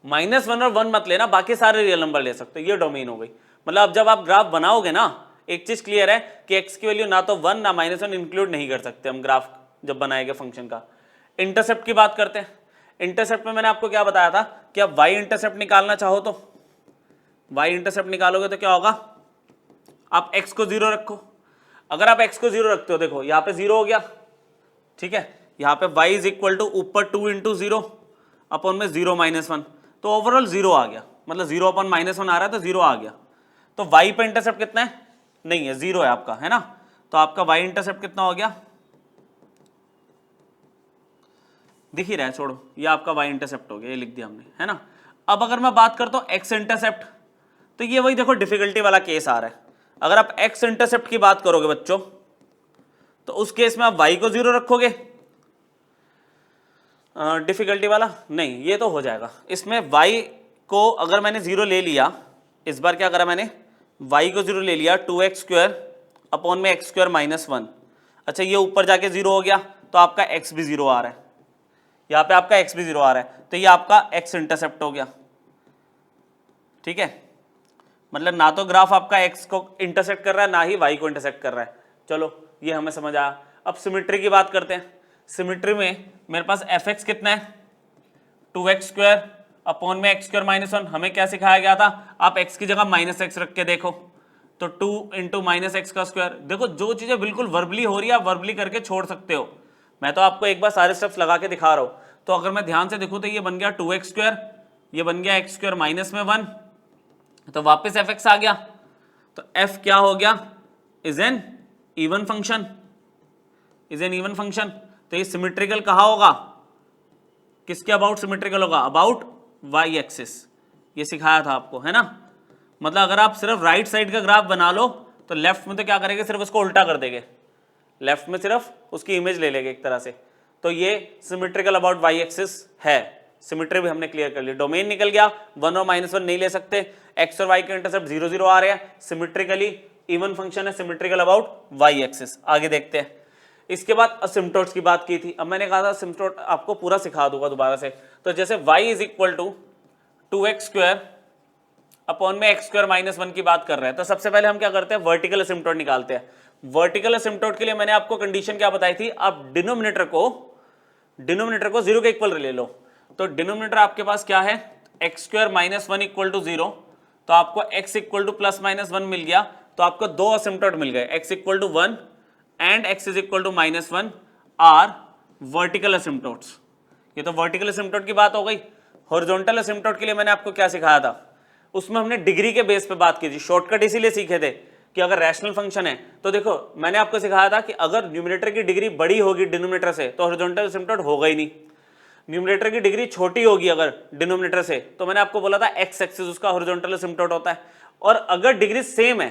माइनस वन और वन मत लेना, बाकी सारे रियल नंबर ले सकते हो। ये डोमेन हो गई। मतलब अब जब आप ग्राफ बनाओगे ना, एक चीज क्लियर है कि एक्स की वैल्यू ना तो वन ना माइनस वन इंक्लूड नहीं कर सकते हम ग्राफ जब बनाएंगे फंक्शन का। इंटरसेप्ट की बात करते हैं। इंटरसेप्ट में मैंने आपको क्या बताया था कि आप वाई इंटरसेप्ट निकालना चाहो तो वाई इंटरसेप्ट निकालोगे तो क्या होगा, आप एक्स को जीरो रखो। अगर आप एक्स को जीरो रखते हो, देखो यहाँ पे जीरो हो गया, ठीक है, यहाँ पे y इज इक्वल टू ऊपर 2 इंटू जीरो अपॉन में जीरो माइनस वन, तो ओवरऑल जीरो आ गया, मतलब जीरो अपॉन माइनस वन आ रहा है तो जीरो आ गया। तो y पे इंटरसेप्ट कितना है? नहीं है, जीरो है आपका, है ना। तो आपका y इंटरसेप्ट कितना हो गया, दिख ही रहा है, छोड़ो, ये आपका y इंटरसेप्ट हो गया, ये लिख दिया हमने, है ना। अब अगर मैं बात करता हूँ x इंटरसेप्ट, तो ये वही देखो डिफिकल्टी वाला केस आ रहा है। अगर आप x इंटरसेप्ट की बात करोगे बच्चों, तो उस केस में आप y को जीरो रखोगे, डिफिकल्टी वाला नहीं, ये तो हो जाएगा। इसमें y को अगर मैंने जीरो ले लिया, इस बार क्या करा मैंने, y को जीरो ले लिया, 2x स्क्वायर अपॉन में एक्स स्क्वायर माइनस वन। अच्छा, ये ऊपर जाके जीरो हो गया तो आपका x भी जीरो आ रहा है, यहाँ पे आपका x भी जीरो आ रहा है, तो ये आपका x इंटरसेप्ट हो गया, ठीक है। मतलब ना तो ग्राफ आपका x को इंटरसेक्ट कर रहा है, ना ही y को इंटरसेक्ट कर रहा है। चलो ये हमें समझ आया। अब सिमेट्री की बात करते हैं। सिमेट्री में मेरे पास fx कितना है, 2x स्क्वायर अपॉन में एक्स स्क्वायर माइनस वन। हमें क्या सिखाया गया था, आप x की जगह माइनस एक्स रख के देखो, तो 2 इंटू माइनस एक्स का स्क्वायर। देखो जो चीजें बिल्कुल वर्बली हो रही है आप वर्बली करके छोड़ सकते हो, मैं तो आपको एक बार सारे स्टेप्स लगा के दिखा रहा हूँ। तो अगर मैं ध्यान से देखूँ तो ये बन गया 2x स्क्वायर, ये बन गया एक्स स्क्वायर माइनस में वन, तो वापस fx आ गया, तो f क्या हो गया, is an even function, is an even function. तो ये सिमेट्रिकल कहाँ होगा, किसके अबाउट सिमेट्रिकल होगा, अबाउट y एक्सिस। ये सिखाया था आपको, है ना। मतलब अगर आप सिर्फ राइट साइड का ग्राफ बना लो तो लेफ्ट में तो क्या करेंगे, सिर्फ उसको उल्टा कर देंगे, लेफ्ट में सिर्फ उसकी इमेज ले लेंगे एक तरह से। तो ये सिमेट्रिकल अबाउट y एक्सिस है। सिमेट्री भी हमने क्लियर कर लिया, डोमेन निकल गया, वन और माइनस वन नहीं ले सकते, एक्स और वाई के इंटरसेप्ट 0 0 आ रहे हैं, सिमेट्रिकली इवन फंक्शन है, सिमेट्रिकल अबाउट वाई एक्सिस। आगे देखते हैं। इसके बाद असिम्पटोट्स की बात की थी। अब मैंने कहा था असिम्पटोट आपको पूरा सिखा दूंगा दोबारा से। तो जैसे y is equal to 2x square upon में एक्स स्क्वायर माइनस वन की बात कर रहे हैं, तो सबसे पहले हम क्या करते हैं, वर्टिकल असिम्पटोट निकालते हैं। वर्टिकल असिम्पटोट के लिए मैंने आपको कंडीशन क्या बताई थी, आप डिनोमिनेटर को जीरो के इक्वल ले लो। तो डिनोमिनेटर आपके पास क्या है, X square minus one equal to zero, तो आपको x equal to plus minus one मिल गया। तो आपको दो असिम्पटोट मिल गए, x equal to one and x is equal to minus one are vertical asymptotes. ये तो वर्टिकल असिम्पटोट की बात हो गई। हॉरिजॉन्टल असिम्पटोट के लिए मैंने आपको क्या सिखाया था, उसमें हमने डिग्री के बेस पे बात की थी। शॉर्टकट इसीलिए सीखे थे कि अगर रैशनल फंक्शन है तो देखो मैंने आपको सिखाया था कि अगर न्यूमरेटर की डिग्री बड़ी होगी डिनोमिनेटर से तो हॉरिजॉन्टल असिम्पटोट होगा ही नहीं। न्यूमरेटर की डिग्री छोटी होगी अगर डिनोमिनेटर से, तो मैंने आपको बोला था एक्स एक्सिस उसका हॉरिजॉन्टल असिम्पटोट होता है। और अगर डिग्री सेम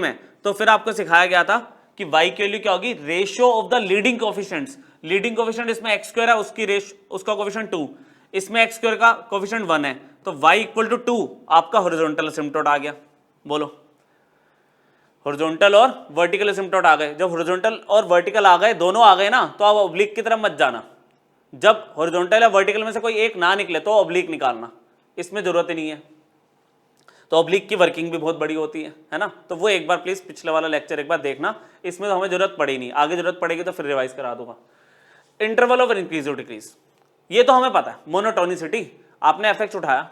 है, तो फिर आपको सिखाया गया था कि y की वैल्यू क्या होगी, ratio of the leading coefficients. Leading coefficient इसमें एक्स स्क्वायर है, उसका कोफिशिएंट 2, इसमें एक्स स्क्वायर का कोफिशिएंट 1 है, तो y इक्वल टू 2 आपका हॉरिजॉन्टल असिम्पटोट आ गया। बोलो, हॉरिजॉन्टल और वर्टिकल असिम्पटोट आ गए। जब हॉरिजॉन्टल और वर्टिकल आ गए, दोनों आ गए ना, तो आप ऑब्लिक की तरफ मत जाना। जब हॉरिजॉन्टल या वर्टिकल में से कोई एक ना निकले तो ऑब्लिक निकालना, इसमें जरूरत ही नहीं है। तो ऑब्लिक की वर्किंग भी बहुत बड़ी होती है ना। तो वो एक बार प्लीज पिछले वाला लेक्चर एक बार देखना, इसमें तो हमें जरूरत पड़ी नहीं, आगे जरूरत पड़ेगी तो फिर रिवाइज करा दूंगा। इंटरवल ऑफ इंक्रीज और डिक्रीज, ये तो हमें पता है। मोनोटोनिसिटी, आपने एफएक्स उठाया,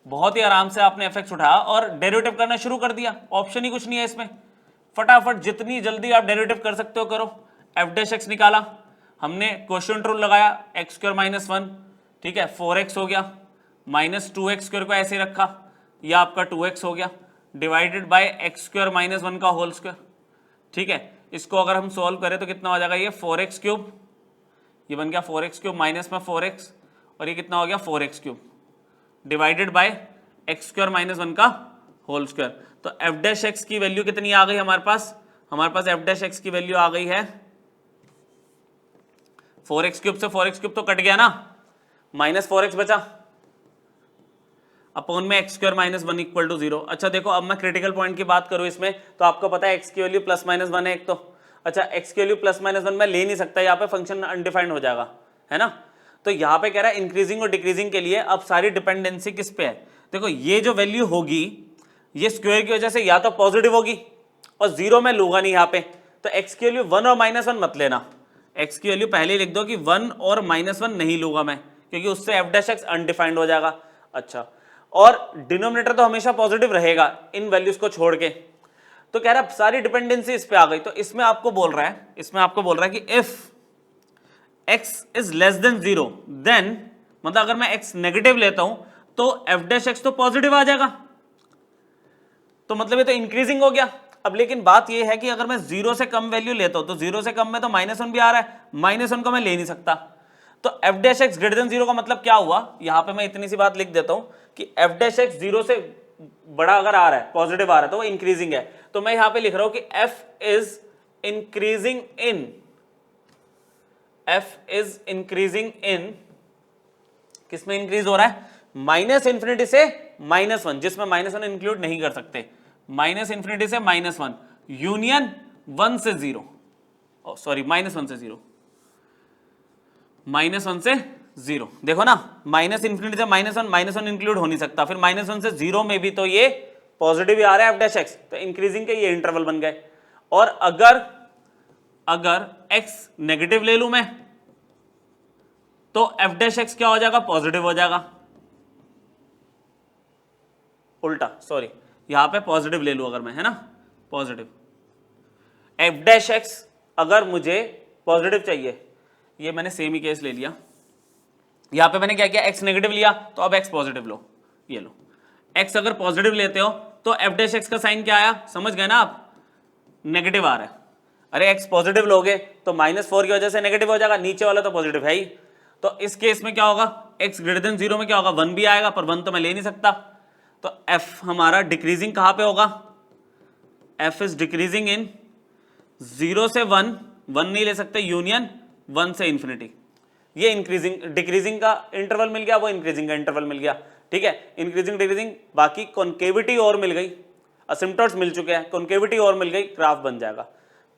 बहुत ही आराम से आपने एफएक्स उठाया और डेरिवेटिव करना शुरू कर दिया। ऑप्शन ही कुछ नहीं है इसमें, फटाफट जितनी जल्दी आप डेरिवेटिव कर सकते हो करो। एफ डैश एक्स निकाला हमने, क्वोशिएंट रूल लगाया, एक्स स्क्वायर माइनस वन, ठीक है, 4x हो गया, माइनस 2x स्क्वायर को ऐसे रखा, यह आपका 2x हो गया, divided by x square minus one का होल स्क्वायर, ठीक है। इसको अगर हम सॉल्व करें तो कितना हो जाएगा, ये 4x क्यूब, ये बन गया 4x क्यूब माइनस में 4x, और ये कितना हो गया 4x cube, divided by x square minus one का होल स्क्वायर। तो एफ डैश एक्स की वैल्यू कितनी आ गई हमारे पास एफ डैश एक्स की वैल्यू आ गई है 4x क्यूब से 4x क्यूब तो कट गया ना, -4x बचा अपॉन में x square minus 1 equal to 0। अच्छा देखो, अब मैं क्रिटिकल पॉइंट की बात करूं इसमें, तो आपको पता है x की वैल्यू +-1 है एक तो। अच्छा, x की वैल्यू +-1 मैं ले नहीं सकता, यहाँ पे फंक्शन अनडिफाइंड हो जाएगा, है ना। तो यहाँ पे कह रहा है इंक्रीजिंग और डिक्रीजिंग के लिए अब सारी डिपेंडेंसी किस पे है। देखो ये जो वैल्यू होगी ये स्क्वायर की वजह से या तो पॉजिटिव होगी और 0 में लूंगा नहीं यहाँ पे, तो x की वैल्यू 1 और -1 मत लेना। x की वैल्यू पहले लिख दो कि 1 और -1 नहीं लूंगा मैं, क्योंकि उससे f' अनडिफाइंड हो जाएगा। अच्छा, और डिनोमिनेटर तो हमेशा पॉजिटिव रहेगा इन वैल्यूज को छोड़ के। तो कह रहा है सारी डिपेंडेंसी इस पे आ गई। तो इसमें आपको बोल रहा है कि if x is less than 0 then, मतलब अगर मैं x नेगेटिव लेता हूं तो f' तो पॉजिटिव आ जाएगा, तो मतलब ये तो इंक्रीजिंग हो गया। अब लेकिन बात ये है कि अगर मैं 0 से कम वैल्यू लेता हूं तो 0 से कम में तो -1 भी आ रहा है, -1 को मैं ले नहीं सकता। तो f' ग्रेटर देन 0 का मतलब क्या हुआ, यहां पे मैं इतनी सी बात लिख देता हूं कि f' 0 से बड़ा अगर आ रहा है, पॉजिटिव आ रहा है, तो वो इंक्रीजिंग है। तो मैं यहां पे लिख रहा हूं कि f इज इंक्रीजिंग इन किसमें इंक्रीज हो रहा है, -∞ से -1, जिसमें -1 इंक्लूड नहीं कर सकते, -∞ से -1 यूनियन 1 से 0, सॉरी -1 से 0, -1 से 0। देखो ना, -∞ से -1 इंक्लूड हो नहीं सकता, फिर -1 से 0 में भी तो ये पॉजिटिव ही आ रहा है f', तो इंक्रीजिंग के ये इंटरवल बन गए। और अगर x नेगेटिव ले लूं मैं तो f' क्या हो जाएगा, पॉजिटिव हो जाएगा। उल्टा, सॉरी, यहां पे पॉजिटिव ले लूं अगर मैं, है ना, पॉजिटिव f' अगर मुझे पॉजिटिव चाहिए, ये मैंने सेम ही केस ले लिया, यहां पे मैंने क्या किया, x नेगेटिव लिया तो अब x पॉजिटिव लो, ये लो। x अगर पॉजिटिव लेते हो तो f' का साइन क्या आया, समझ गए ना आप, नेगेटिव आ रहा है। अरे x पॉजिटिव लोगे तो -4 की वजह से नेगेटिव हो जाएगा, नीचे वाला तो पॉजिटिव है ही। तो इस केस में क्या होगा, x ग्रेटर देन 0 में क्या होगा, 1 भी आएगा, पर 1 तो मैं ले नहीं सकता। तो f हमारा डिक्रीजिंग कहां पे होगा, f इज डिक्रीजिंग इन 0 से 1 नहीं ले सकते, यूनियन 1 से इंफिनिटी। ये इंक्रीजिंग डिक्रीजिंग का इंटरवल मिल गया, वो इंक्रीजिंग का इंटरवल मिल गया, ठीक है। इंक्रीजिंग डिक्रीजिंग, बाकी कॉन्केविटी और मिल गई, असिम्पटोट्स मिल चुके हैं, कॉन्केविटी और मिल गई, ग्राफ बन जाएगा।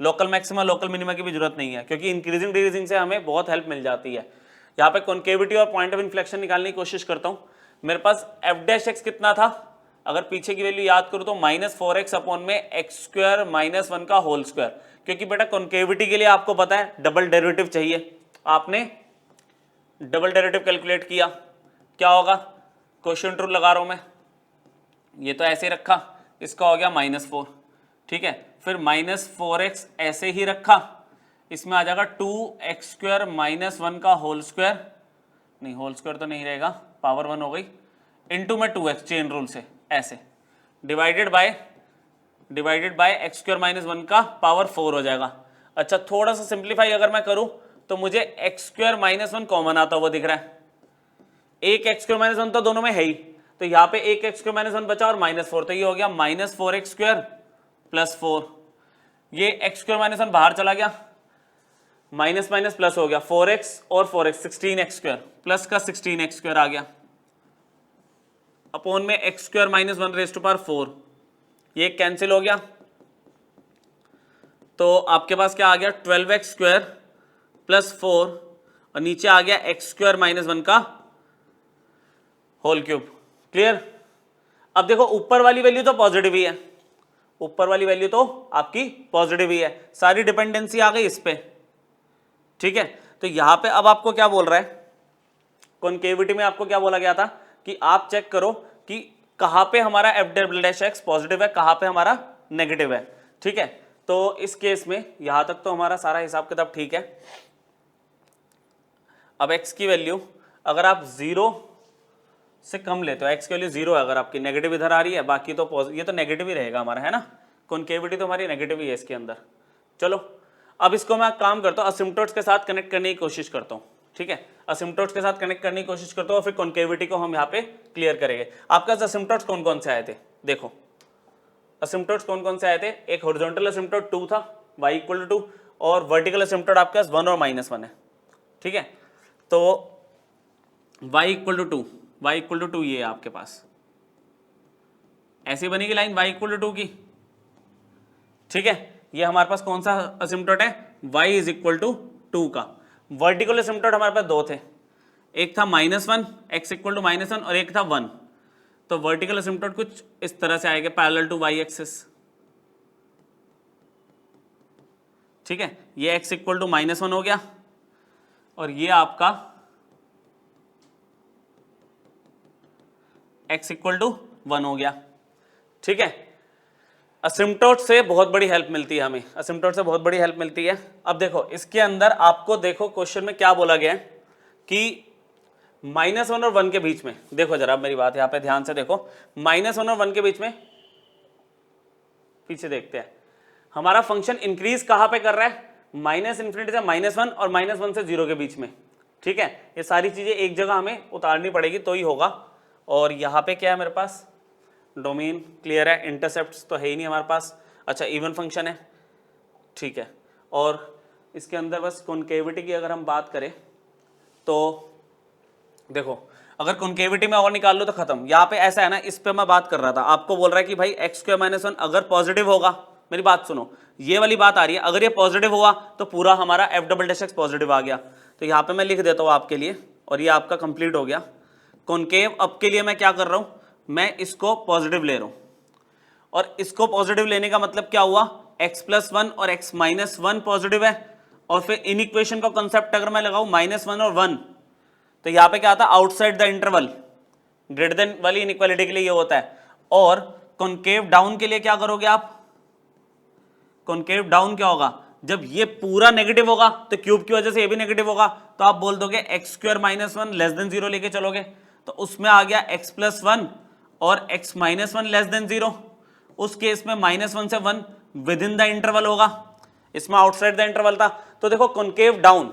लोकल मैक्सिमा लोकल मिनिमा की भी जरूरत नहीं है, क्योंकि इंक्रीजिंग डिक्रीजिंग से हमें बहुत हेल्प मिल जाती है। यहाँ पे कॉन्केविटी और पॉइंट ऑफ इन्फ्लेक्शन निकालने की कोशिश करता हूँ। मेरे पास f' कितना था, अगर पीछे की वैल्यू याद करूँ तो -4x अपॉन में x² - 1 का होल स्क्वायर, क्योंकि बेटा कॉन्केविटी के लिए आपको पता है डबल डेरिवेटिव चाहिए। आपने डबल डेरिवेटिव कैलकुलेट किया, क्या होगा, क्वेश्चन ट्रू लगा रहा हूं मैं, ये तो ऐसे ही रखा, इसका हो गया -4, ठीक है। फिर -4x ऐसे ही रखा, इसमें आ जाएगा 2x² - 1 का होल स्क्वायर, नहीं होल स्क्वायर तो नहीं रहेगा, पावर 1 हो गई, इनटू में 2x चेन रूल से ऐसे, डिवाइडेड बाय x² - 1 का पावर 4 हो जाएगा। अच्छा, थोड़ा सा सिंप्लीफाई अगर मैं करूं तो मुझे x² - 1 कॉमन आता हुआ दिख रहा है, एक x² - 1 तो दोनों में है ही, तो यहाँ पे एक x² - 1 बचा और -4, तो ये हो गया -4x² + 4, ये x² - 1 बाहर चला गया, माइनस माइनस प्लस हो गया, 4x और 4x 16x² प्लस का 16x² आ गया, अपॉन में x² - 1⁴, ये कैंसिल हो गया, तो आपके पास क्या आ गया 12x² + 4 और नीचे आ गया x² - 1 का होल क्यूब। क्लियर। अब देखो ऊपर वाली वैल्यू तो पॉजिटिव ही है, ऊपर वाली वैल्यू तो आपकी पॉजिटिव ही है, सारी डिपेंडेंसी आ गई इस पे, ठीक है। तो यहां पे अब आपको क्या बोल रहा है, कॉन्केविटी में आपको क्या बोला गया था कि आप चेक करो कि कहां पे हमारा f' पॉजिटिव है, कहां पे हमारा नेगेटिव है, ठीक है। तो इस केस में यहां तक तो हमारा सारा हिसाब किताब ठीक है। अब x की वैल्यू अगर आप 0 से कम लेते हो, x की वैल्यू 0 है, अगर आपकी नेगेटिव इधर आ रही है, बाकी तो ये तो नेगेटिव ही रहेगा हमारा, है ना, कॉन्केविटी तो हमारी नेगेटिव ही है इसके अंदर। चलो अब इसको मैं काम करता हूँ, असिम्पटोट्स के साथ कनेक्ट करने की कोशिश करता हूँ, ठीक है, असिम्पटोट्स के साथ कनेक्ट करने की कोशिश करता हूँ और फिर कॉन्केविटी को हम यहाँ पे क्लियर करेंगे। आपका असिम्पटोट्स कौन कौन से आए थे, देखो असिम्पटोट्स कौन कौन से आए थे, एक हॉरिजॉन्टल असिम्पटोट 2 था, y = 2, और वर्टिकल असिम्पटोट आपके पास 1 और -1 है, ठीक है। तो y equal to 2, y equal to 2 ये है आपके पास, ऐसी बनेगी लाइन y इक्वल टू 2 की। ठीक है, ये हमारे पास कौन सा असिम्पटोट है, y इज इक्वल टू 2 का। वर्टिकल असिम्पटोट हमारे पास दो थे, एक था -1 x इक्वल टू -1 और एक था 1। तो वर्टिकल असिम्पटोट कुछ इस तरह से आएगा पैरेलल टू y एक्सिस। ठीक है, ये x इक्वल टू -1 हो गया और ये आपका x इक्वल टू 1 हो गया। ठीक है, असिम्पटोट से बहुत बड़ी हेल्प मिलती है हमें, असिम्पटोट से बहुत बड़ी हेल्प मिलती है। अब देखो इसके अंदर आपको देखो क्वेश्चन में क्या बोला गया है कि -1 और 1 के बीच में, देखो जरा मेरी बात यहाँ पे ध्यान से देखो, -1 और 1 के बीच में, पीछे देखते हैं, हमारा फंक्शन इंक्रीज कहाँ पे कर रहा है, -∞ से -1 और -1 से 0 के बीच में। ठीक है, ये सारी चीजें एक जगह हमें उतारनी पड़ेगी तो ही होगा। और यहाँ पे क्या है मेरे पास, डोमेन क्लियर है, इंटरसेप्ट्स तो है ही नहीं हमारे पास। अच्छा, इवन फंक्शन है। ठीक है, और इसके अंदर बस कॉन्केविटी की अगर हम बात करें तो देखो, अगर कॉन्केविटी में और निकाल लो तो खत्म। यहाँ पे ऐसा है ना, इस पे मैं बात कर रहा था, आपको बोल रहा है कि भाई x² -1 अगर पॉजिटिव होगा, मेरी बात सुनो, ये वाली बात आ रही है, अगर ये पॉजिटिव हुआ तो पूरा हमारा f�XX पॉजिटिव आ गया। तो यहाँ पे मैं लिख देता हूँ आपके लिए, और ये आपका कंप्लीट हो गया। कॉन्केव अब के लिए मैं क्या कर रहा हूँ, मैं इसको पॉजिटिव ले रहा हूँ, और इसको पॉजिटिव लेने का मतलब क्या हुआ, x+1 और x-1 पॉजिटिव है। और फिर इन इक्वेशन का कंसेप्ट अगर मैं लगाऊं -1 और 1, तो यहाँ पे क्या आता है, outside the interval, greater than वाली इनइक्वालिटी के लिए ये होता है। और कॉन्केव डाउन के लिए क्या करोगे आप, कॉन्केव डाउन क्या होगा, जब ये पूरा नेगेटिव होगा तो क्यूब की वजह से ये भी नेगेटिव होगा, तो आप बोल दोगे x² -1 लेस देन 0 लेके चलोगे, तो उसमें आ गया x+1 और x-1 लेस देन 0। उस केस में -1 से 1 विद इन द इंटरवल होगा, इसमें आउटसाइड द इंटरवल था। तो देखो कॉन्केव डाउन,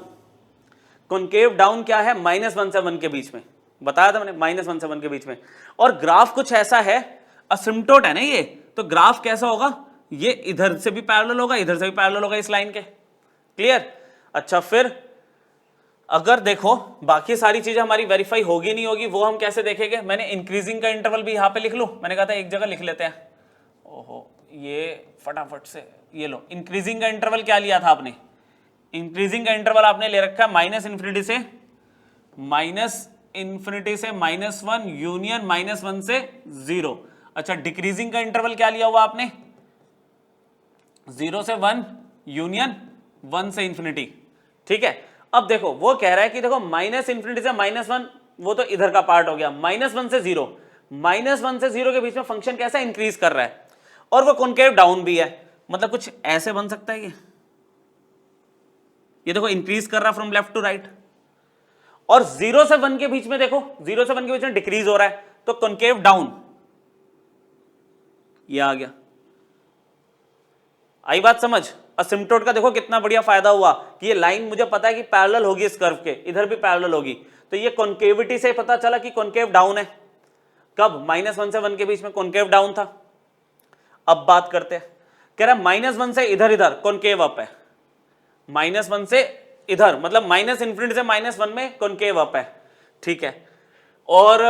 कॉन्केव डाउन क्या है, -1 से 1 के बीच में, बताया था मैंने, -1 से 1 के बीच में। और ग्राफ कुछ ऐसा है, असिम्पटोट है ना ये, तो ग्राफ कैसा होगा, ये इधर से भी पैरेलल होगा, इधर से भी पैरेलल होगा इस लाइन के। क्लियर। अच्छा, फिर अगर देखो बाकी सारी चीजें हमारी वेरीफाई होगी नहीं होगी, वो हम कैसे देखेंगे, मैंने इंक्रीजिंग का इंटरवल भी यहाँ पे लिख लूं, मैंने कहा था एक जगह लिख लेते हैं। ओहो, ये फटाफट से ये लो, इंक्रीजिंग का इंटरवल क्या लिया था आपने, इंक्रीजिंग का इंटरवल आपने ले रखा है -∞ से -1 यूनियन -1 से 0। अच्छा, डिक्रीजिंग का इंटरवल क्या लिया हुआ आपने, 0 से 1 यूनियन 1 से ∞। ठीक है, अब देखो वो कह रहा है कि देखो -∞ से -1 वो तो इधर का पार्ट हो गया, -1 से 0, -1 से 0 के बीच में फंक्शन कैसा इंक्रीज कर रहा है, और वो कॉन्केव डाउन भी है, मतलब कुछ ऐसे बन सकता है ये देखो इंक्रीज कर रहा है फ्रॉम लेफ्ट टू राइट। और 0 से 1 के बीच में देखो, 0 से 1 के बीच में डिक्रीज हो रहा है, तो कॉन्केव डाउन ये आ गया। आई बात समझ। असिम्पटोट का देखो कितना बढ़िया फायदा हुआ कि ये लाइन मुझे पता है कि पैरेलल होगी इस कर्व के, इधर भी पैरेलल होगी, तो ये कॉन्केविटी से पता चला कि कॉन्केव डाउन है। कब, -1 से 1 के बीच में कॉन्केव डाउन था। अब बात करते हैं, कह रहा -1 से इधर इधर कॉन्केव अप है, -1 से इधर मतलब -∞ से -1 में कॉन्केव अप है। ठीक है, और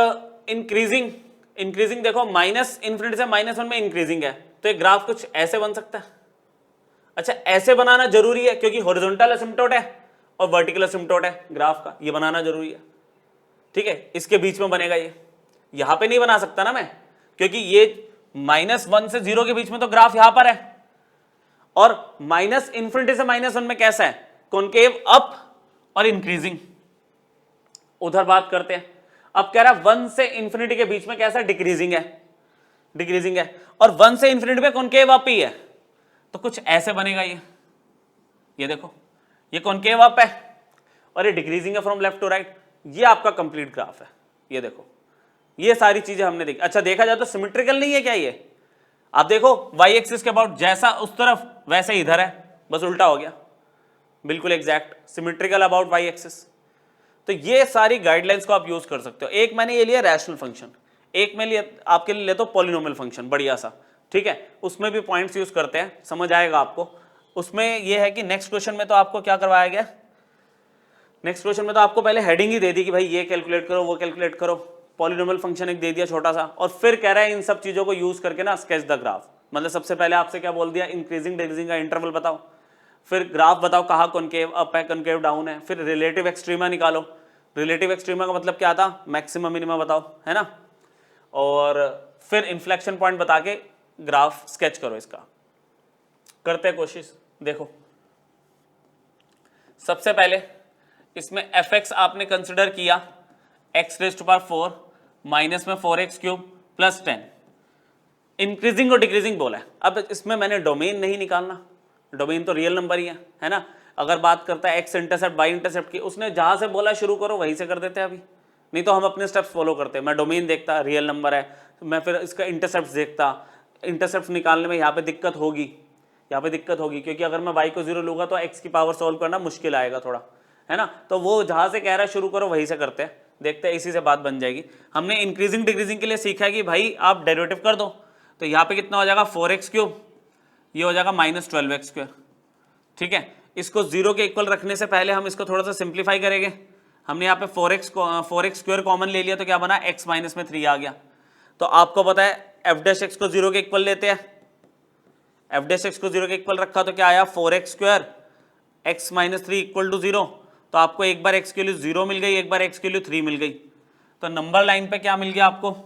इंक्रीजिंग, इंक्रीजिंग देखो -∞ से -1 में इंक्रीजिंग है, तो ये ग्राफ कुछ ऐसे बन सकता है। अच्छा, ऐसे बनाना जरूरी है क्योंकि हॉरिजॉन्टल असिम्पटोट है और वर्टिकल असिम्पटोट है ग्राफ का, ये बनाना जरूरी है। ठीक है, इसके बीच में बनेगा ये, यहां पे नहीं बना सकता ना मैं, क्योंकि ये -1 से 0 के बीच में तो ग्राफ यहां पर है, और -∞ से -1 में कैसा है, कॉन्केव अप और इंक्रीजिंग। उधर बात करते हैं। अब कह रहा है 1 से ∞ के बीच में कैसा, डिक्रीजिंग है, डिक्रीजिंग है, और 1 से ∞ में कॉन्केव अप ही है, तो कुछ ऐसे बनेगा ये देखो, ये कॉन्केव अप है और ये डिक्रीजिंग है फ्रॉम लेफ्ट टू राइट। ये आपका कंप्लीट ग्राफ है, ये देखो, ये सारी चीजें हमने देखी। अच्छा, देखा जाए तो सिमेट्रिकल नहीं है क्या ये, आप देखो वाई एक्सिस के अबाउट जैसा उस तरफ वैसे इधर है, बस उल्टा हो गया, बिल्कुल exact symmetrical about y axis. तो ये सारी गाइडलाइंस को आप यूज कर सकते हो। एक मैंने ये लिया रैशनल फंक्शन, एक मैं लिए आपके लिए ले तो पॉलिनोमियल फंक्शन बढ़िया सा, ठीक है, उसमें भी पॉइंट्स यूज करते हैं, समझ आएगा आपको। उसमें ये है कि नेक्स्ट क्वेश्चन में तो आपको क्या करवाया गया, नेक्स्ट क्वेश्चन में तो आपको पहले हेडिंग ही दे दी कि भाई ये कैलकुलेट करो, वो कैलकुलेट करो, पॉलिनोमियल फंक्शन एक दे दिया छोटा सा, और फिर कह रहा है इन सब चीजों को यूज करके ना स्केच द ग्राफ। मतलब सबसे पहले आपसे क्या बोल दिया, इंक्रीजिंग डिक्रीजिंग का इंटरवल बताओ, फिर ग्राफ बताओ कहाँ कॉनकेव अप है कॉनकेव डाउन है, फिर रिलेटिव एक्सट्रीमा निकालो। रिलेटिव एक्सट्रीमा का मतलब क्या था, मैक्सिमम मिनिमम बताओ, है ना, और फिर इन्फ्लेक्शन पॉइंट बता के ग्राफ स्केच करो इसका। करते हैं कोशिश। देखो सबसे पहले इसमें fx आपने कंसिडर किया x⁴ माइनस में 4x³ प्लस 10, इंक्रीजिंग और डिक्रीजिंग बोला है। अब इसमें मैंने डोमेन नहीं निकालना, डोमेन तो रियल नंबर ही है ना। अगर बात करता है एक्स इंटरसेप्ट वाई इंटरसेप्ट की, उसने जहां से बोला शुरू करो वहीं से कर देते हैं अभी, नहीं तो हम अपने स्टेप्स फॉलो करते हैं। मैं डोमेन देखता, रियल नंबर है, मैं फिर इसका इंटरसेप्ट देखता, इंटरसेप्ट निकालने में यहाँ पे दिक्कत होगी, क्योंकि अगर मैं y को 0 लूँगा तो x की पावर सॉल्व करना मुश्किल आएगा थोड़ा, है ना। तो वो जहाँ से कह रहा है शुरू करो वहीं से करते हैं, देखते हैं इसी से बात बन जाएगी। हमने इंक्रीजिंग डिक्रीजिंग के लिए सीखा है कि भाई आप डेरिवेटिव कर दो, तो यहाँ पे कितना हो जाएगा 4x³, ये हो जाएगा -12x², ठीक है। इसको 0 के इक्वल रखने से पहले हम इसको थोड़ा सा सिंप्लीफाई करेंगे। हमने यहाँ पे 4x² कॉमन ले लिया तो क्या बना, x माइनस में 3 आ गया। तो आपको पता है f' को 0 के इक्वल लेते हैं, f' को 0 के इक्वल रखा तो क्या आया 4x² x minus 3 equal to 0। तो आपको एक बार x के लिए 0 मिल गई, एक बार x के लिए 3 मिल गई। तो नंबर लाइन पे क्या मिल गया आपको,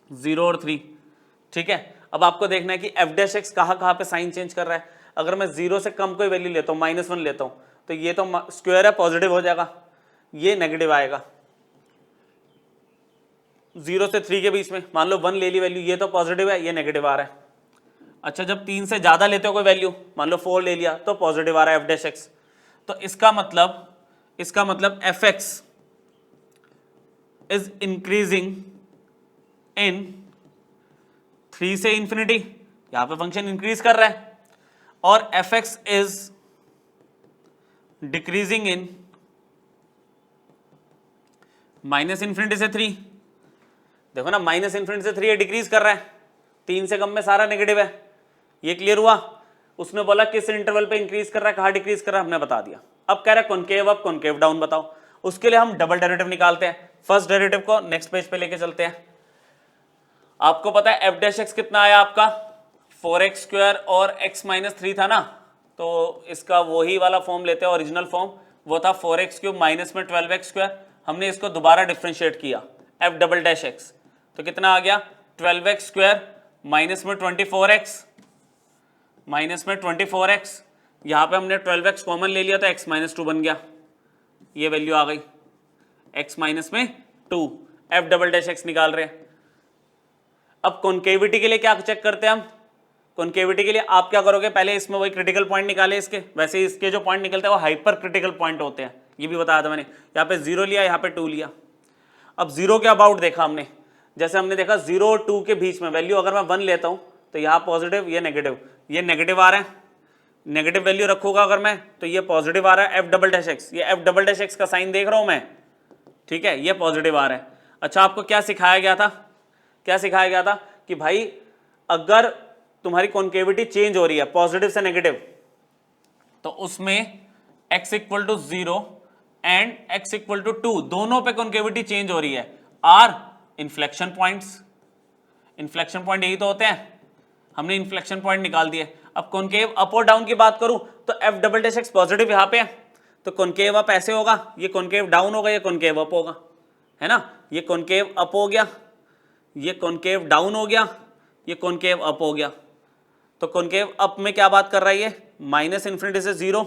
0 और 3, ठीक है। अब आपको देखना है कि f' कहाँ पे साइन चेंज कर रहा है। अगर मैं 0 से कम कोई वैल्यू लेता हूँ, -1 लेता हूँ, तो ये तो स्क्वायर है, पॉजिटिव हो जाएगा, ये नेगेटिव आएगा। 0 से 3 के बीच में मान लो 1 ले ली वैल्यू, ये तो पॉजिटिव है, ये नेगेटिव आ रहा है। अच्छा जब 3 से ज्यादा लेते हो कोई वैल्यू, मान लो 4 ले लिया, तो पॉजिटिव आ रहा है f'। तो इसका मतलब fx इज इंक्रीजिंग इन 3 से इंफिनिटी, यहां पे फंक्शन इंक्रीज कर रहा है, और fx इज डिक्रीजिंग इन -∞ से 3। देखो ना, -∞ से 3 ये डिक्रीज कर रहा है, 3 से कम में सारा नेगेटिव है, ये क्लियर हुआ। उसने बोला किस इंटरवल पे इंक्रीज कर रहा है, कहां डिक्रीज कर रहा है, हमने बता दिया। अब कह रहा है कॉनकेव अप कॉनकेव डाउन बताओ। उसके लिए हम डबल डेरिवेटिव निकालते हैं। फर्स्ट डेरिवेटिव को नेक्स्ट पेज पे लेके चलते हैं। आपको पता है f' कितना आया आपका 4x² और x माइनस 3 था ना, तो इसका वही वाला फॉर्म लेते हैं, ओरिजिनल फॉर्म, वो था 4x³ माइनस में 12x²। हमने इसको दोबारा डिफ्रेंशिएट किया f'', तो कितना आ गया 12x² माइनस में 24x, यहाँ पे हमने 12x कॉमन ले लिया तो x माइनस 2 बन गया, ये वैल्यू आ गई x माइनस में 2, f'' निकाल रहे हैं। अब कॉन्केविटी के लिए क्या चेक करते हैं हम, कॉन्केविटी के लिए आप क्या करोगे, पहले इसमें वही क्रिटिकल पॉइंट निकाले इसके, वैसे इसके जो पॉइंट निकलते हैं वो हाइपर क्रिटिकल पॉइंट होते हैं, ये भी बताया था मैंने। यहाँ पे 0 लिया, यहाँ पे 2 लिया। अब 0 के अबाउट देखा हमने, जैसे हमने देखा 0 और 2 के बीच में वैल्यू अगर मैं 1 लेता हूँ तो यहाँ पॉजिटिव, ये नेगेटिव आ रहा है, नेगेटिव वैल्यू रखूंगा अगर मैं तो ये पॉजिटिव आ रहा है f'', ये f'' का साइन देख रहा हूं मैं, ठीक है, ये पॉजिटिव आ रहा है। अच्छा आपको क्या सिखाया गया था, कि भाई अगर तुम्हारी कॉन्केविटी चेंज हो रही है पॉजिटिव से नेगेटिव, तो उसमें x equal to 0 and x equal to 2 दोनों पे कॉन्केविटी चेंज हो रही है, are inflection points. Inflection point यही तो होते हैं, हमने इन्फ्लेक्शन पॉइंट निकाल दिए। अब कॉन्केव अप और डाउन की बात करूं तो f'' पॉजिटिव यहां पे है, तो कॉन्केव अप ऐसे होगा, ये कॉन्केव डाउन होगा, ये कॉन्केव अप होगा, है ना। ये कॉन्केव अप हो गया, ये कॉन्केव डाउन हो गया, ये कॉन्केव अप हो गया। तो कॉन्केव अप में क्या बात कर रहा है, ये -∞ से 0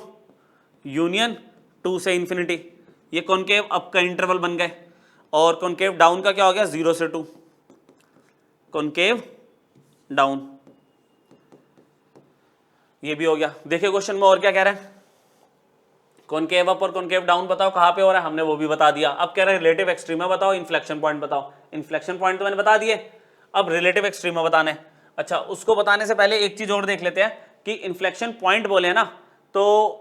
यूनियन 2 से इंफिनिटी, ये कॉन्केव अप का इंटरवल बन गए। और कॉन्केव डाउन का क्या हो गया, 0 से 2, कॉन्केव डाउन, ये भी हो गया। देखिए क्वेश्चन में और क्या कह रहा है, कॉन्केव अप और कॉन्केव डाउन बताओ कहां पे हो रहा है, हमने वो भी बता दिया। अब कह रहे हैं रिलेटिव एक्सट्रीमा बताओ, इन्फ्लेक्शन पॉइंट बताओ। इन्फ्लेक्शन पॉइंट तो मैंने बता दिए, अब रिलेटिव एक्सट्रीमा बताना है। अच्छा उसको बताने से पहले एक चीज और देख लेते हैं कि इन्फ्लेक्शन पॉइंट बोले हैं ना, तो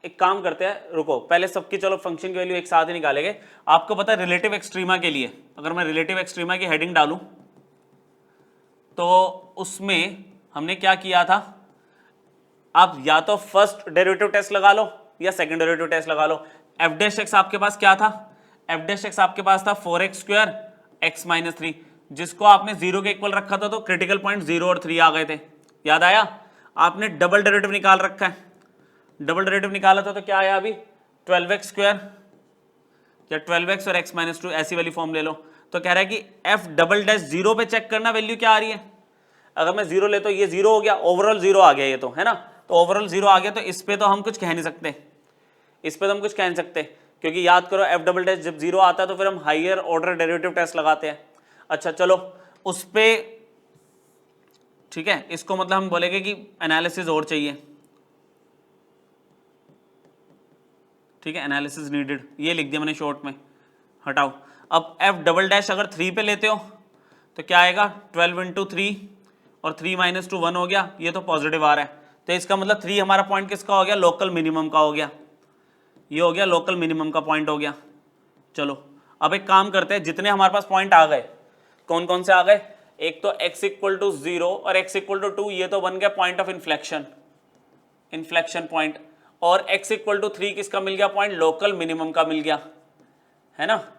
एक काम करते हैं, रुको पहले सबकी चलो फंक्शन की वैल्यू एक साथ ही निकालेंगे। आपको पता है रिलेटिव एक्सट्रीमा के लिए अगर मैं रिलेटिव एक्सट्रीमा की हेडिंग डालूं तो उसमें हमने क्या किया था, आप या तो फर्स्ट डेरिवेटिव टेस्ट लगा लो या सेकंड डेरिवेटिव टेस्ट लगा लो। एफ डैश एक्स आपके पास क्या था, एफ डैश एक्स आपके पास था 4x² x-3, जिसको आपने 0 के इक्वल रखा था तो क्रिटिकल पॉइंट 0 और 3 आ गए थे, याद आया। आपने डबल डेरिवेटिव निकाल रखा है, डबल डेरिवेटिव निकाला था तो क्या आया अभी 12x² या 12x और x-2 ऐसी वाली फॉर्म ले लो। तो कह रहा है कि f डबल डैश 0 पे चेक करना वैल्यू क्या आ रही है। अगर मैं 0 लेता हूं ये 0 हो गया, ओवरऑल 0 आ गया ये तो, है ना। तो ओवरऑल 0 आ गया तो इस पे तो हम कुछ कह नहीं सकते, इस पे तो हम कुछ कह नहीं सकते, क्योंकि याद करो f डबल डैश जब 0 आता है तो फिर हम हायर ऑर्डर डेरिवेटिव टेस्ट लगाते हैं। अच्छा चलो उस पे, ठीक है, इसको मतलब हम बोलेंगे कि एनालिसिस और चाहिए, ठीक है, एनालिसिस नीडेड, ये लिख दिया मैंने शॉर्ट में, हटाओ। अब f डबल डैश अगर 3 पे लेते हो तो क्या आएगा 12 इंटू 3 और 3 माइनस 2 1 हो गया, ये तो पॉजिटिव आ रहा है, तो इसका मतलब 3 हमारा पॉइंट किसका हो गया, लोकल मिनिमम का हो गया, ये हो गया लोकल मिनिमम का पॉइंट हो गया। चलो अब एक काम करते हैं, जितने हमारे पास पॉइंट आ गए, कौन कौन से आ गए, एक तो x इक्वल टू 0 और x इक्वल टू 2, ये तो बन गया point of inflection, inflection point, और x इक्वल टू 3 किसका मिल गया पॉइंट, लोकल मिनिमम का मिल गया, है ना।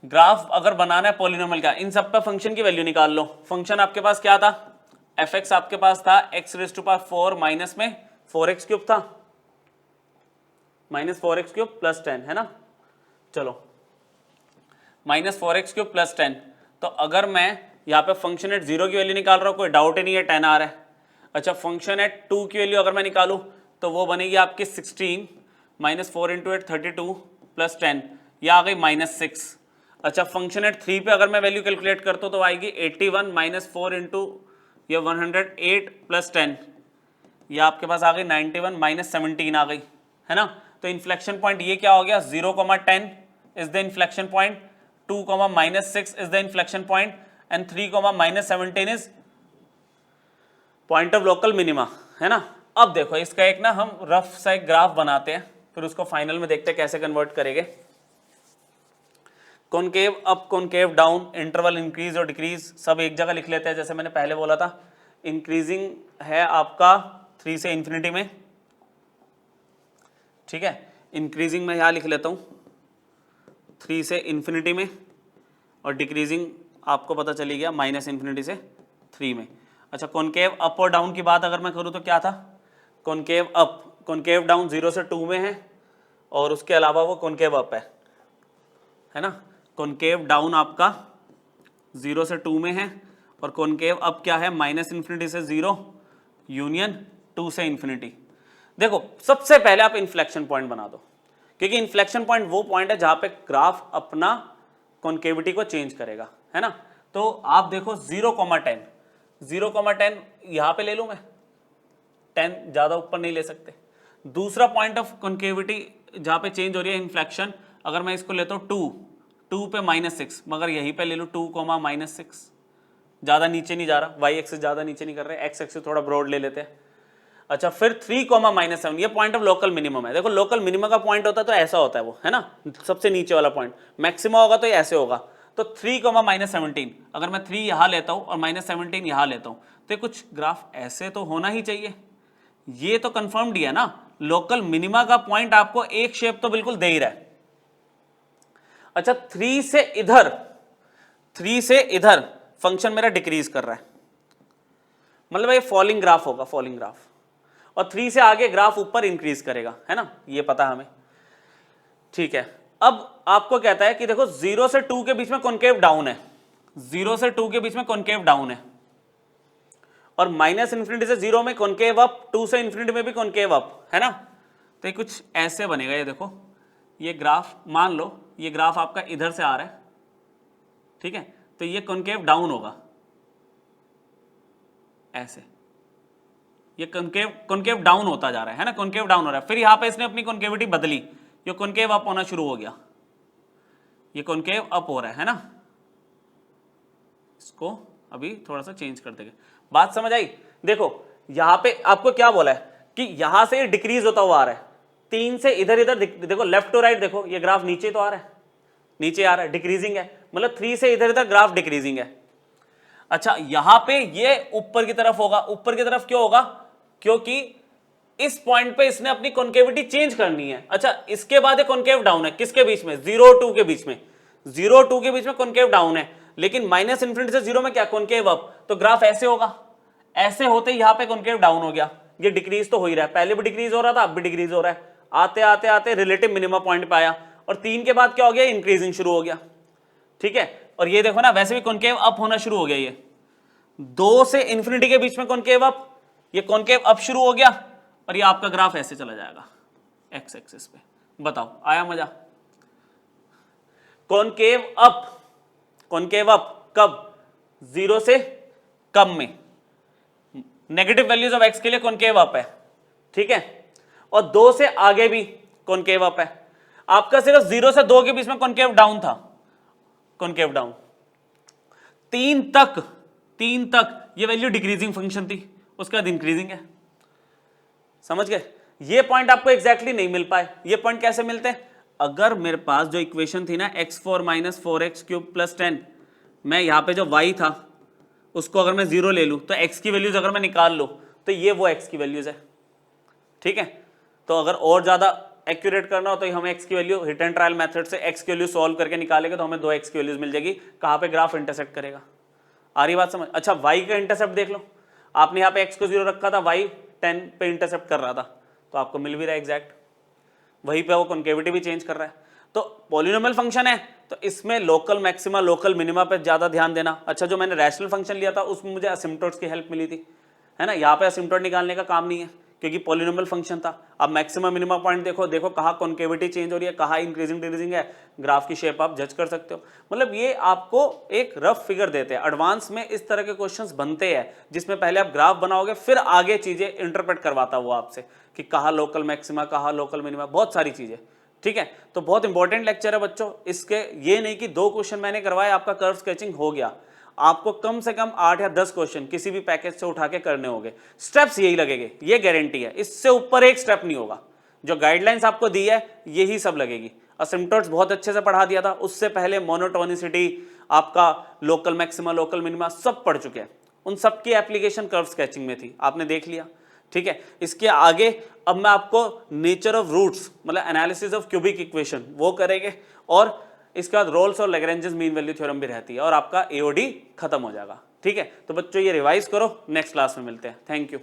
ग्राफ अगर बनाना है पॉलिनोमियल का, इन सब पे फंक्शन की वैल्यू निकाल लो। फंक्शन आपके पास क्या था, fx आपके पास था x⁴ माइनस में 4x³ था, माइनस 4x³ प्लस 10, है ना। चलो माइनस 4x³ प्लस 10, तो अगर मैं यहाँ पे फंक्शन एट 0 की वैल्यू निकाल रहा हूँ, कोई डाउट ही नहीं है 10 आ रहा है। अच्छा फंक्शन एट 2 की वैल्यू अगर मैं निकालूँ तो वो बनेगी आपकी 16 माइनस 4 इंटू 8 32 प्लस 10, ये आ गई -6। अच्छा फंक्शन एट 3 पे अगर मैं वैल्यू कैलकुलेट करता हूँ तो आएगी 81 माइनस 4 इंटू ये 108 प्लस 10, ये आपके पास आ गई 91 माइनस 17 आ गई, है ना। तो इन्फ्लेक्शन पॉइंट ये क्या हो गया, 0,10 is the inflection point, 2, -6 is the inflection point and 3, -17 is point of local minima, है ना। अब देखो इसका एक ना हम रफ सा एक ग्राफ बनाते हैं, फिर उसको फाइनल में देखते हैं कैसे कन्वर्ट करेंगे। Concave up, concave down, interval increase और डिक्रीज सब एक जगह लिख लेते हैं। जैसे मैंने पहले बोला था, इंक्रीजिंग है आपका 3 से इन्फिनिटी में, ठीक है, इंक्रीजिंग में यहाँ लिख लेता हूँ 3 से इन्फिनिटी में, और डिक्रीजिंग आपको पता चली गया -∞ से 3 में। अच्छा कॉनकेव अप और डाउन की बात अगर मैं करूँ तो क्या था, कॉनकेव अप, कॉनकेव डाउन 0 से 2 में है, और उसके अलावा वो कॉनकेव अप है ना। कॉनकेव डाउन आपका 0 से 2 में है, और कॉनकेव अप क्या है, -∞ से 0 यूनियन 2 से इन्फिनिटी। देखो सबसे पहले आप इन्फ्लेक्शन पॉइंट बना दो, क्योंकि इन्फ्लेक्शन पॉइंट वो पॉइंट है जहां पे ग्राफ अपना कॉनकेविटी को चेंज करेगा, है ना। तो आप देखो 0,10, 0,10 यहां पे ले लूं मैं, 10 ज्यादा ऊपर नहीं ले सकते। दूसरा पॉइंट ऑफ कॉनकेविटी जहां पे चेंज हो रही है इन्फ्लेक्शन, अगर मैं इसको लेता हूं 2 पे -6, मगर यहीं पे ले लूं 2, -6, ज्यादा नीचे नहीं जा रहा, y एक्सिस ज्यादा नीचे नहीं कर रहे, x एक्सिस थोड़ा ब्रॉड ले लेते हैं। अच्छा फिर 3, -7, ये पॉइंट ऑफ लोकल मिनिमम है। देखो लोकल मिनिमम का पॉइंट होता है तो ऐसा होता है वो, है ना, सबसे नीचे वाला पॉइंट, मैक्सिमम होगा तो ये ऐसे होगा। तो 3, -17, अगर मैं 3 यहाँ लेता हूँ और -17 यहाँ लेता हूँ तो कुछ ग्राफ ऐसे तो होना ही चाहिए, ये तो कंफर्म्ड ही है ना। लोकल मिनिमा का पॉइंट आपको एक शेप तो बिल्कुल दे ही रहा है। अच्छा 3 से इधर फंक्शन मेरा डिक्रीज कर रहा है, मतलब ये फॉलिंग ग्राफ होगा, फॉलिंग ग्राफ, और 3 से आगे ग्राफ ऊपर इंक्रीज करेगा, है ना, ये पता हमें, ठीक है। अब आपको कहता है कि देखो 0 से 2 के बीच में कॉनकेव डाउन है, 0 से 2 के बीच में कॉनकेव डाउन है, और -∞ से 0 में कॉनकेव अप, 2 से इन्फिनिटी में भी कॉनकेव अप, है ना। तो ये कुछ ऐसे बनेगा, ये देखो ये ग्राफ, मान लो ये ग्राफ आपका इधर से आ रहा है, ठीक है, तो ये कॉनकेव डाउन होगा ऐसे, ये कॉनकेव डाउन होता जा रहा है ना, कॉनकेव डाउन हो रहा है। फिर यहाँ पे इसने अपनी कॉनकेविटी बदली, ये कॉनकेव अप होना शुरू हो गया, ये कॉनकेव अप हो रहा है ना। इसको अभी थोड़ा सा चेंज कर देंगे, बात समझ आई। देखो यहाँ पे आपको क्या बोला है कि यहां से डिक्रीज होता हुआ आ रहा है, 3 से इधर इधर देखो लेफ्ट टू राइट, देखो ये ग्राफ नीचे तो आ रहा है, नीचे आ रहा है, डिक्रीजिंग है, मतलब 3 से इधर इधर ग्राफ डिक्रीजिंग है। अच्छा यहां पे ये ऊपर की तरफ होगा, ऊपर की तरफ क्यों होगा, क्योंकि इस पॉइंट पे इसने अपनी कॉन्केविटी चेंज करनी है। अच्छा, इसके बाद एक कॉन्केव डाउन है, किसके बीच में, 0 और 2 के बीच में, 0 और 2 के बीच में कॉन्केव डाउन है, लेकिन माइनस इन्फिनिटी से 0 में क्या, कॉन्केव अप। तो ग्राफ ऐसे होगा, ऐसे होते ही यहां पे कॉन्केव डाउन हो गया, ये डिक्रीज तो हो ही रहा है, पहले भी डिक्रीज हो रहा था, अब भी डिक्रीज हो रहा है, आते आते आते रिलेटिव मिनिमम पॉइंट पे आया, और 3 के बाद क्या हो गया, इंक्रीजिंग शुरू हो गया। ठीक है, और ये देखो ना, वैसे भी कॉन्केव अप होना शुरू हो गया, ये 2 से इंफिनिटी के बीच में कॉन्केव अप, ये कॉन्केव अप शुरू हो गया, और ये आपका ग्राफ ऐसे चला जाएगा एक्स एक्सिस पे। बताओ आया मजा? कॉन्केव अप, कॉन्केव अप कब, 0 से कम में, नेगेटिव वैल्यूज ऑफ एक्स के लिए कॉन्केव अप है। ठीक है, और 2 से आगे भी कॉन्केव अप है। आपका सिर्फ 0 से 2 के बीच में कॉन्केव डाउन था, कॉन्केव डाउन। 3 तक ये वैल्यू डिक्रीजिंग फंक्शन थी, उसके बाद इंक्रीजिंग है। समझ गए? ये पॉइंट आपको एग्जैक्टली नहीं मिल पाए। ये पॉइंट कैसे मिलते हैं? अगर मेरे पास जो इक्वेशन थी ना x4 minus 4x cube plus 10, मैं यहां पे जो y था उसको अगर मैं 0 ले लूं, तो x की वैल्यूज अगर मैं निकाल लूं, तो ये वो x की वैल्यूज है। ठीक है, तो अगर और ज्यादा एक्यूरेट करना हो तो हमें x की value hit and trial method से x की वैल्यू सॉल्व करके निकालेंगे, तो हमें 2x की वैल्यूज मिल जाएगी। कहां पे ग्राफ इंटरसेक्ट करेगा, आ रही बात समझ? अच्छा, y का इंटरसेप्ट देख लो, आपने यहाँ पे x को 0 रखा था, y 10 पे इंटरसेप्ट कर रहा था, तो आपको मिल भी रहा है एग्जैक्ट, वहीं पे वो कॉन्केविटी भी चेंज कर रहा है। तो पॉलिनोमियल फंक्शन है, तो इसमें लोकल मैक्सिमा लोकल मिनिमा पे ज्यादा ध्यान देना। अच्छा, जो मैंने रैशनल फंक्शन लिया था उसमें मुझे असिम्पटोट्स की हेल्प मिली थी, है ना, यहाँ पे असिम्पटोट निकालने का काम नहीं है क्योंकि पॉलिनोमियल फंक्शन था। अब मैक्सिमा मिनिमा पॉइंट देखो, देखो कहाँ कॉन्केविटी चेंज हो रही है, कहाँ इंक्रीजिंग डिक्रीजिंग है, ग्राफ की शेप आप जज कर सकते हो। मतलब ये आपको एक रफ फिगर देते हैं। एडवांस में इस तरह के क्वेश्चंस बनते हैं जिसमें पहले आप ग्राफ बनाओगे, फिर आगे चीजें इंटरप्रेट करवाता वो आपसे कि कहाँ लोकल मैक्सिमा, कहाँ लोकल मिनिमा, बहुत सारी चीजें। ठीक है, तो बहुत इंपॉर्टेंट लेक्चर है बच्चों। इसके ये नहीं कि 2 क्वेश्चन मैंने करवाए आपका कर्व स्केचिंग हो गया, आपको कम से कम 8 या 10 क्वेश्चन किसी भी पैकेज से उठा के करने होंगे। स्टेप्स यही लगेंगे, ये गारंटी है, इससे ऊपर एक स्टेप नहीं होगा। जो गाइडलाइंस आपको दी है यही सब लगेगी। असिम्पटोट्स बहुत अच्छे से पढ़ा दिया था, उससे पहले मोनोटोनिसिटी, आपका लोकल मैक्सिमा लोकल मिनिमा सब पढ़ चुके हैं, उन सब की एप्लीकेशन कर्व स्केचिंग में थी, आपने देख लिया। ठीक है, इसके आगे अब मैं आपको नेचर ऑफ रूट्स, मतलब एनालिसिस ऑफ क्यूबिक इक्वेशन वो करेंगे, और इसके बाद रोल्स और लैग्रेंजेस मीन वैल्यू थ्योरम भी रहती है, और आपका एओडी खत्म हो जाएगा। ठीक है, तो बच्चों ये रिवाइज करो, नेक्स्ट क्लास में मिलते हैं। Thank you.